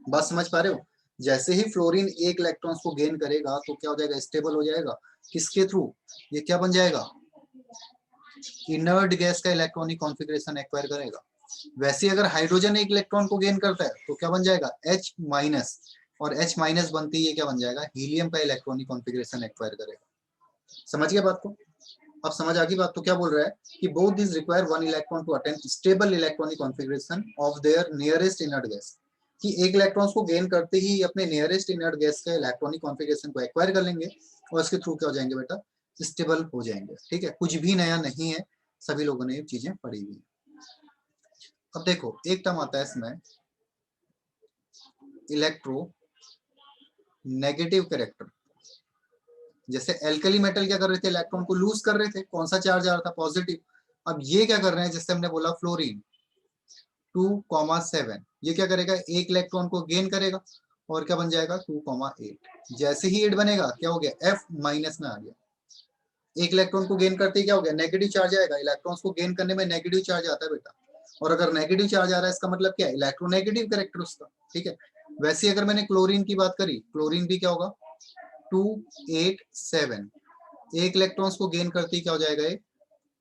S1: बात समझ पा रहे हो, जैसे ही फ्लोरीन एक इलेक्ट्रॉन्स को गेन करेगा तो क्या हो जाएगा, स्टेबल हो जाएगा। किसके थ्रू, ये क्या बन जाएगा, इनर्ट गैस का इलेक्ट्रॉनिक कॉन्फ़िगरेशन एक्वायर करेगा। वैसे अगर हाइड्रोजन एक इलेक्ट्रॉन को गेन करता है तो क्या बन जाएगा, H माइनस। और H माइनस बनते ही ये क्या बन जाएगा, हीलियम का इलेक्ट्रॉनिक कॉन्फ़िगरेशन एक्वायर करेगा। समझ गए बात को, अब समझ आ गई बात। तो क्या बोल रहा है कि both this require one electron to attain stable electronic configuration of their nearest inert gas, कि एक इलेक्ट्रॉन्स को गेन करते ही अपने नियरेस्ट इनर्ट गैस का इलेक्ट्रॉनिक कॉन्फ़िगरेशन को एक्वायर कर लेंगे और इसके थ्रू क्या हो जाएंगे बेटा, स्टेबल हो जाएंगे। ठीक है, कुछ भी नया नहीं है, सभी लोगों ने ये चीजें पढ़ी हुई। अब देखो एक टर्म आता है इसमें, इलेक्ट्रो नेगेटिव कैरेक्टर। जैसे एल्कली मेटल क्या कर रहे थे, इलेक्ट्रॉन को लूज कर रहे थे, कौन सा चार्ज आ रहा था, पॉजिटिव। अब ये क्या कर रहे हैं, जैसे हमने बोला फ्लोरीन 2,7, ये क्या करेगा, एक इलेक्ट्रॉन को गेन करेगा और क्या बन जाएगा, 2,8। जैसे ही 8 बनेगा क्या हो गया, F माइनस में आ गया। एक इलेक्ट्रॉन को गेन करते ही क्या हो गया, नेगेटिव चार्ज आएगा। इलेक्ट्रॉन्स को गेन करने में नेगेटिव चार्ज आता है बेटा, और अगर नेगेटिव चार्ज आ रहा है इसका मतलब क्या है, इलेक्ट्रोनेगेटिव कैरेक्टर उसका। ठीक है, वैसे अगर मैंने क्लोरीन की बात करी, क्लोरीन भी क्या होगा, 2,8,7। एक इलेक्ट्रॉन्स को गेन करते ही क्या हो जाएगा,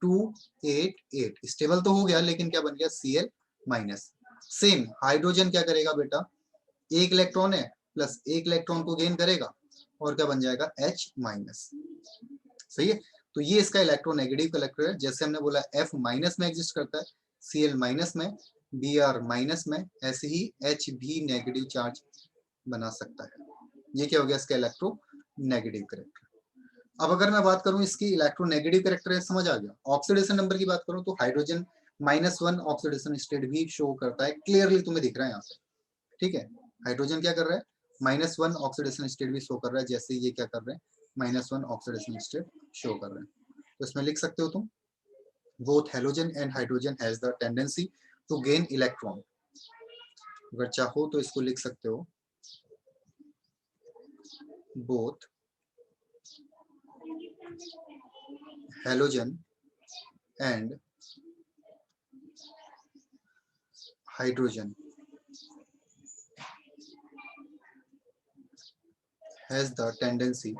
S1: 2,8,8। स्टेबल तो हो गया लेकिन क्या बन गया, Cl माइनस। सेम हाइड्रोजन क्या करेगा बेटा, एक इलेक्ट्रॉन है प्लस एक इलेक्ट्रॉन को गेन करेगा और क्या बन जाएगा, H माइनस। सही है, तो ये इसका इलेक्ट्रोनेगेटिव कैरेक्टर है। जैसे हमने बोला F माइनस में एग्जिस्ट करता है, Cl माइनस में, Br माइनस में, ऐसे ही H भी नेगेटिव चार्ज बना सकता है। ये क्या हो गया, इसका इलेक्ट्रोनेगेटिव कैरेक्टर। अब अगर मैं बात करूं इसकी इलेक्ट्रोनेगेटिव कैरेक्टर है, समझ आ गया। ऑक्सीडेशन नंबर की बात करूं तो हाइड्रोजन -1 ऑक्सीडेशन स्टेट भी शो करता है, क्लियरली तुम्हें दिख रहा है यहाँ पे। ठीक है, हाइड्रोजन क्या कर रहा है, -1 ऑक्सीडेशन स्टेट भी शो कर रहा है, जैसे ये क्या कर रहे हैं, -1 ऑक्सीडेशन स्टेट शो कर रहे हैं। तो इसमें लिख सकते हो तुम, both halogen and hydrogen has the tendency to gain electron. अगर चाहो तो इसको लिख सकते हो, both halogen and hydrogen has the tendency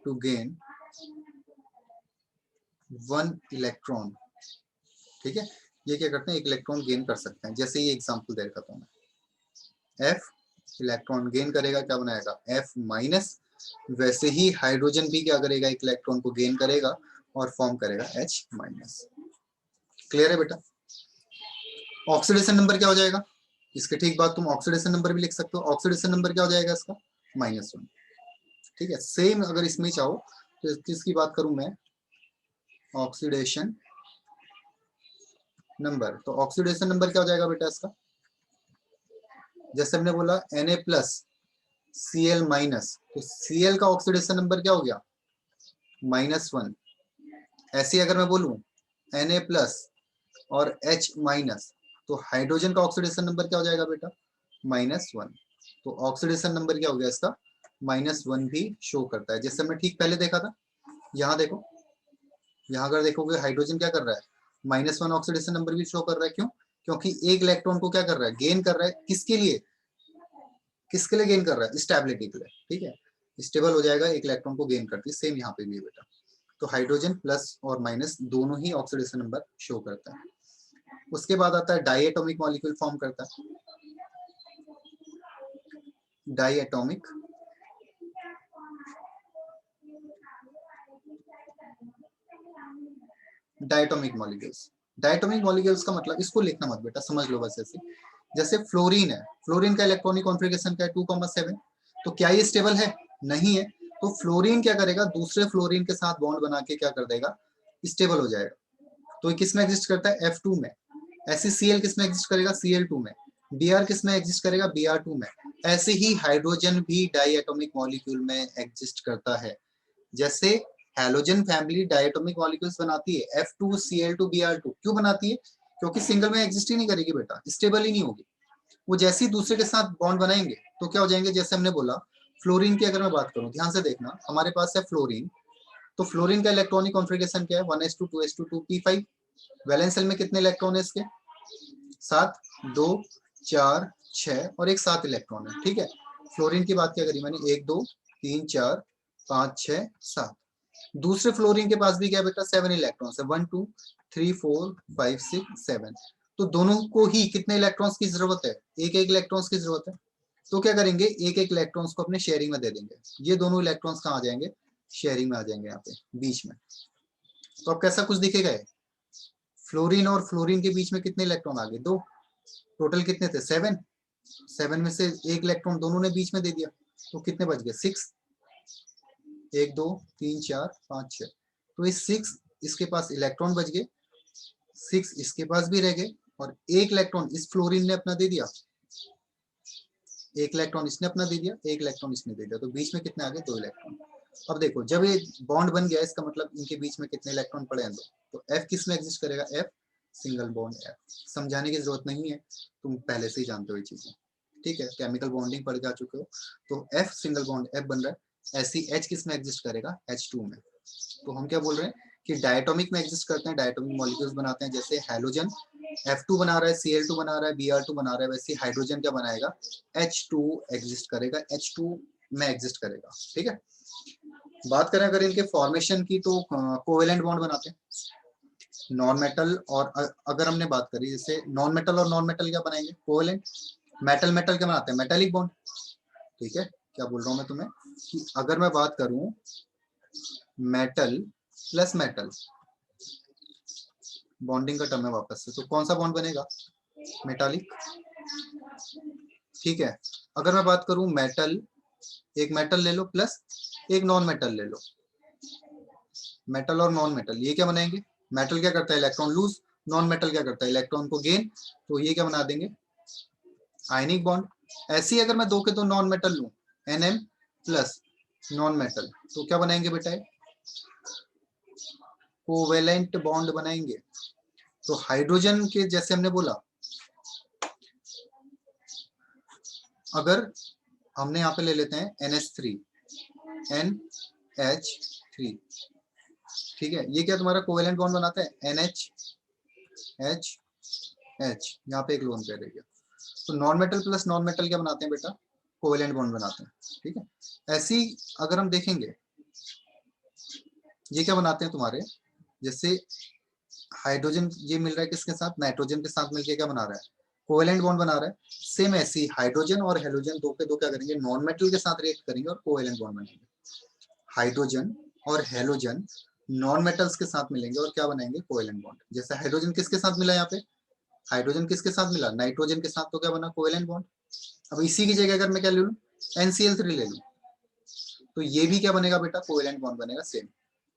S1: to gain 1 electron. ठीक है, ये क्या करते हैं, एक इलेक्ट्रॉन गेन कर सकते हैं। जैसे ये एग्जांपल दे रखा था मैं, F इलेक्ट्रॉन गेन करेगा, क्या बनाएगा F माइनस, वैसे ही हाइड्रोजन भी क्या करेगा, एक इलेक्ट्रॉन को गेन करेगा और फॉर्म करेगा H माइनस। क्लियर है बेटा? ऑक्सीडेशन नंबर क्या हो जाएगा, इसके ठीक बाद तुम ऑक्सीडेशन नंबर भी लिख सकते हो। ऑक्सीडेशन नंबर क्या हो जाएगा इसका, -1। ठीक है, सेम अगर इसमें चाहो तो किसकी बात करूं मैं, ऑक्सीडेशन नंबर। तो ऑक्सीडेशन नंबर क्या हो जाएगा बेटा इसका, जैसे हमने बोला Na+ Cl-, तो Cl का ऑक्सीडेशन नंबर क्या हो गया, -1। ऐसे अगर मैं बोलूं Na+ और H-, तो हाइड्रोजन का ऑक्सीडेशन नंबर क्या हो जाएगा बेटा, -1। तो ऑक्सीडेशन नंबर क्या हो गया इसका, -1 भी शो करता है। जैसे मैं ठीक पहले देखा था, यहाँ देखो, यहाँ अगर देखोगे हाइड्रोजन क्या कर रहा है, -1 ऑक्सीडेशन नंबर भी शो कर रहा है। क्यों? क्योंकि एक इलेक्ट्रॉन को क्या कर रहा है, गेन कर रहा है। किसके लिए, किसके लिए गेन कर रहा है, स्टेबिलिटी के लिए। ठीक है, स्टेबल हो जाएगा, एक इलेक्ट्रॉन को गेन करती है। सेम यहाँ पे भी है बेटा। तो हाइड्रोजन प्लस और माइनस दोनों ही ऑक्सीडेशन नंबर शो करता है। उसके बाद आता है डाइएटॉमिक मॉलिक्यूल फॉर्म करता है। Diatomic molecules. डायटोमिक मॉलिक्यूल्स का मतलब, इसको लिखना मत बेटा, समझ लो बस ऐसे। जैसे फ्लोरीन है, फ्लोरीन का इलेक्ट्रॉनिक कॉन्फ़िगरेशन क्या है, 2,7। तो क्या ये स्टेबल है, नहीं है। तो फ्लोरीन क्या करेगा, दूसरे फ्लोरीन के साथ बॉन्ड बना के क्या कर देगा, स्टेबल हो जाएगा। तो ये किस में एग्जिस्ट करता है, F2 में। ऐसे Cl किस में एग्जिस्ट करेगा, Cl2 में। Br किस में एग्जिस्ट करेगा, Br2 में। ऐसे ही हाइड्रोजन भी डाइएटॉमिक मॉलिक्यूल में एग्जिस्ट करता है। जैसे हैलोजन फैमिली डायटोमिक मॉलिक्यूल्स बनाती है, F2Cl2 Br2। क्यों बनाती है, क्योंकि सिंगल में एग्जिस्ट ही नहीं करेगी बेटा, स्टेबल ही नहीं होगी। वो जैसे ही दूसरे के साथ बॉन्ड बनाएंगे तो क्या हो जाएंगे, जैसे हमने बोला फ्लोरीन की अगर मैं बात करूं, ध्यान से देखना, हमारे पास है फ्लोरीन। तो फ्लोरीन का इलेक्ट्रॉनिक कॉन्फ़िगरेशन क्या है, 1s2 2s2 2p5। Valence shell में कितने इलेक्ट्रॉन है इसके, 7, 2, 4, 6 और एक 7 इलेक्ट्रॉन है। ठीक है, फ्लोरीन की बात क्या करी मैंने, 1, 2, 3, 4, 5, 6, 7। दूसरे फ्लोरीन के पास भी क्या बेटा, 7 इलेक्ट्रॉन्स है, 1, 2, 3, 4, 5, 6, 7। तो दोनों को ही कितने इलेक्ट्रॉन्स की जरूरत है, एक एक इलेक्ट्रॉन्स की जरूरत है। तो क्या करेंगे, एक एक इलेक्ट्रॉन्स को अपने शेयरिंग में दे देंगे। ये दोनों इलेक्ट्रॉन्स कहाँ आ जाएंगे, शेयरिंग में आ जाएंगे, यहाँ पे बीच में। तो अब कैसा कुछ दिखेगा, फ्लोरीन और फ्लोरीन के बीच में कितने इलेक्ट्रॉन आ गए, 2। टोटल कितने थे, 7। 7 में से एक इलेक्ट्रॉन दोनों ने बीच में दे दिया, तो कितने बच गए, 6। 1, 2, 3, 4, 5, 6। तो इस 6 इसके पास इलेक्ट्रॉन बच गए, 6 इसके पास भी रह गए, और एक इलेक्ट्रॉन इस फ्लोरीन ने अपना दे दिया, एक इलेक्ट्रॉन इसने अपना दे दिया, एक इलेक्ट्रॉन इसने दे दिया। तो बीच में कितने आ गए, 2 इलेक्ट्रॉन। अब देखो, जब ये बॉन्ड बन गया, इसका मतलब इनके बीच में कितने इलेक्ट्रॉन पड़े हैं, 2। तो F किस में एग्जिस्ट करेगा, F सिंगल बॉन्ड F। समझाने की जरूरत नहीं है, तुम पहले से ही जानते हो ये चीजें। ठीक है, केमिकल बॉन्डिंग पढ़ जा चुके हो। तो F सिंगल बॉन्ड F बन रहा है। ऐसी H किस में एग्जिस्ट करेगा, H2 में। तो हम क्या बोल रहे हैं कि डायटोमिक में एग्जिस्ट करते हैं, डायटोमिक मॉलिक्यूल्स बनाते हैं। जैसे हैलोजन F2 बना रहा है, Cl2 बना रहा है, Br2 बना रहा है, वैसे हाइड्रोजन क्या बनाएगा, H2 एग्जिस्ट करेगा, H2 में एग्जिस्ट करेगा। ठीक है, बात करें अगर इनके फॉर्मेशन की, तो कोवेलेंट बॉन्ड बनाते हैं नॉन मेटल। और अगर हमने बात करी, जैसे नॉन मेटल और नॉन मेटल क्या बनाएंगे, कोवेलेंट। मेटल मेटल क्या बनाते हैं, मेटालिक बॉन्ड। ठीक है, क्या बोल रहा हूं मैं तुम्हें, कि अगर मैं बात करूं मेटल प्लस मेटल, बॉन्डिंग का टर्म है वापस से, तो कौन सा बॉन्ड बनेगा, मेटालिक। ठीक है, अगर मैं बात करूं मेटल, एक मेटल ले लो प्लस एक नॉन मेटल ले लो, मेटल और नॉन मेटल, ये क्या बनाएंगे, मेटल क्या करता है इलेक्ट्रॉन लूज, नॉन मेटल क्या करता है इलेक्ट्रॉन को गेन, तो ये क्या बना देंगे आयनिक बॉन्ड। ऐसे ही अगर मैं दो के दो नॉन मेटल लूं Nm प्लस नॉन मेटल, तो क्या बनाएंगे बेटा कोवेलेंट बॉन्ड बनाएंगे। तो हाइड्रोजन के जैसे हमने बोला, अगर हमने यहाँ पे ले लेते हैं NH3 NH3, ठीक है, ये क्या तुम्हारा कोवेलेंट बॉन्ड बनाता है NH यहाँ पे एक लोन पेयर रहेगा। तो non metal plus non metal क्या बनाते हैं बेटा कोवेलेंट बॉन्ड बनाते हैं, ठीक है। ऐसी अगर हम देखेंगे ये क्या बनाते हैं तुम्हारे, जैसे हाइड्रोजन ये मिल रहा है किसके साथ, नाइट्रोजन के साथ मिलकर क्या बना रहा है कोवेलेंट बॉन्ड बना रहा है। सेम ऐसी हाइड्रोजन और हेलोजन दो के दो क्या करेंगे नॉन मेटल के साथ रिएक्ट करेंगे और कोवेलेंट बॉन्ड बनाएंगे। हाइड्रोजन और हेलोजन नॉन मेटल्स के साथ मिलेंगे और क्या बनाएंगे कोवेलेंट बॉन्ड। जैसे हाइड्रोजन किसके साथ मिला यहाँ पे, हाइड्रोजन किसके साथ मिला नाइट्रोजन के साथ, तो क्या बना कोवेलेंट बॉन्ड। अब इसी की जगह अगर मैं क्या ले लूं NCl3 ले लूं, तो ये भी क्या बनेगा बेटा कोवेलेंट बॉन्ड बनेगा सेम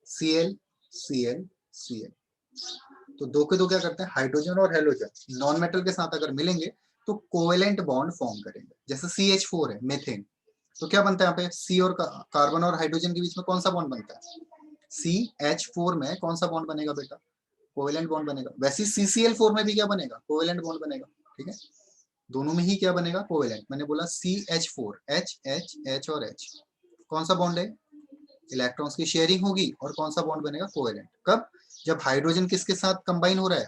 S1: Cl Cl Cl। तो दो के दो क्या करते हैं हाइड्रोजन और हेलोजन नॉन मेटल के साथ अगर मिलेंगे तो कोवेलेंट बॉन्ड फॉर्म करेंगे। जैसे CH4 है मेथेन, तो क्या बनता है यहाँ पे सी और कार्बन और हाइड्रोजन के बीच में कौन सा बॉन्ड बनता है, CH4 में कौन सा बॉन्ड बनेगा बेटा कोवेलेंट बॉन्ड बनेगा। वैसे CCl4 में भी क्या बनेगा कोवेलेंट बॉन्ड बनेगा, ठीक है, दोनों में ही क्या बनेगा कोवेलेंट। मैंने बोला CH4 H H H और H, कौन सा बॉन्ड है इलेक्ट्रॉन्स की शेयरिंग होगी और कौन सा बॉन्ड बनेगा कोवेलेंट। कब, जब हाइड्रोजन किसके साथ कंबाइन हो रहा है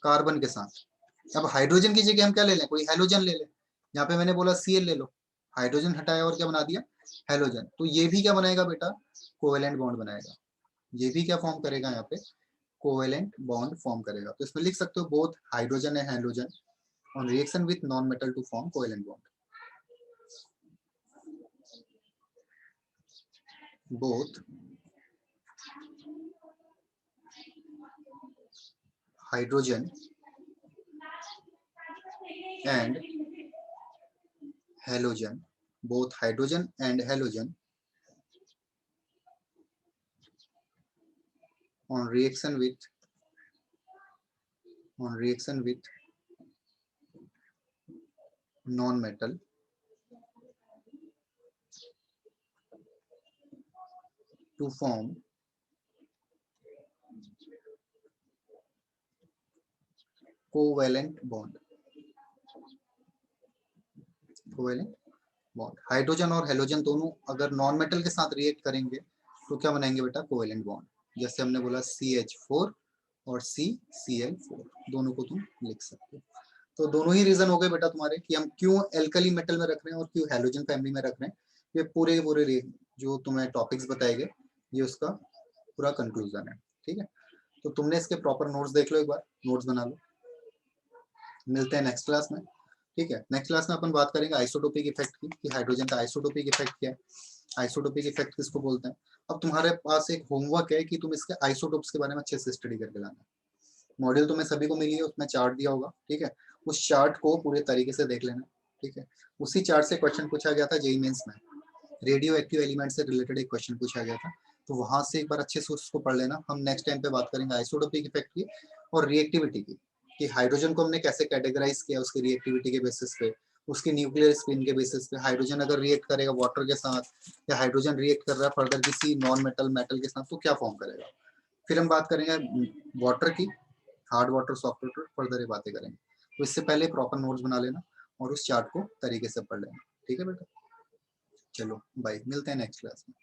S1: कार्बन के साथ। अब हाइड्रोजन की जगह हम क्या ले लें कोई हेलोजन ले लें, यहाँ पे मैंने बोला Cl ले लो, हाइड्रोजन हटाया और क्या बना दिया हेलोजन, तो ये भी क्या बनाएगा बेटा कोवेलेंट बॉन्ड बनाएगा। ये भी क्या फॉर्म करेगा यहाँ पे कोवेलेंट बॉन्ड फॉर्म करेगा। तो इसमें लिख सकते हो both hydrogen and halogen on reaction with non metal to form covalent bond. Both hydrogen and halogen, both hydrogen and halogen on reaction with non-metal to form covalent bond। Covalent bond hydrogen और halogen दोनों अगर non metal के साथ react करेंगे तो क्या बनाएंगे बेटा कोवेलेंट बॉन्ड। जैसे हमने बोला CH4 और CCl4 दोनों को तुम लिख सकते हो। तो दोनों ही रीजन हो गए बेटा तुम्हारे कि हम क्यों एल्कली मेटल में रख रहे हैं और क्यों हेलोजन फैमिली में रख रहे हैं। ये पूरे जो तुम्हें टॉपिक्स बताए गए ये उसका पूरा कंक्लूजन है, ठीक है। तो तुमने इसके प्रॉपर नोट्स देख लो, एक बार नोट्स बना लो। मिलते हैं नेक्स्ट क्लास में, ठीक है। नेक्स्ट क्लास में अपन बात करेंगे आइसोटोपिक इफेक्ट की, कि हाइड्रोजन का आइसोटोपिक इफेक्ट क्या है, आइसोटोपिक इफेक्ट किसको बोलते हैं। अब तुम्हारे पास एक होमवर्क है कि तुम इसके आइसोटोप्स के बारे में अच्छे से स्टडी करके लाना। मॉड्यूल तुम्हें सभी को मिली है, उसमें चार्ट दिया होगा, ठीक है, उस चार्ट को पूरे तरीके से देख लेना, ठीक है। उसी चार्ट से क्वेश्चन पूछा गया था जेईई मेंस में, रेडियो एक्टिव एलिमेंट से रिलेटेड एक क्वेश्चन पूछा गया था, तो वहां से एक बार अच्छे से उसको पढ़ लेना। हम नेक्स्ट टाइम पे बात करेंगे आइसोटोपिक इफेक्ट की और रिएक्टिविटी की, कि हाइड्रोजन को हमने कैसे कैटेगराइज किया उसकी रिएक्टिविटी के बेसिस पे, उसकी न्यूक्लियर स्पिन के बेसिस पे, हाइड्रोजन अगर रिएक्ट करेगा वाटर के साथ या हाइड्रोजन रिएक्ट कर रहा है फर्दर किसी नॉन मेटल के साथ तो क्या फॉर्म करेगा। फिर हम बात करेंगे वाटर की, hard water soft water, further ये बातें करेंगे। तो इससे पहले प्रॉपर नोट्स बना लेना और उस चार्ट को तरीके से पढ़ लेना, ठीक है बेटा। चलो बाय, मिलते हैं नेक्स्ट क्लास में।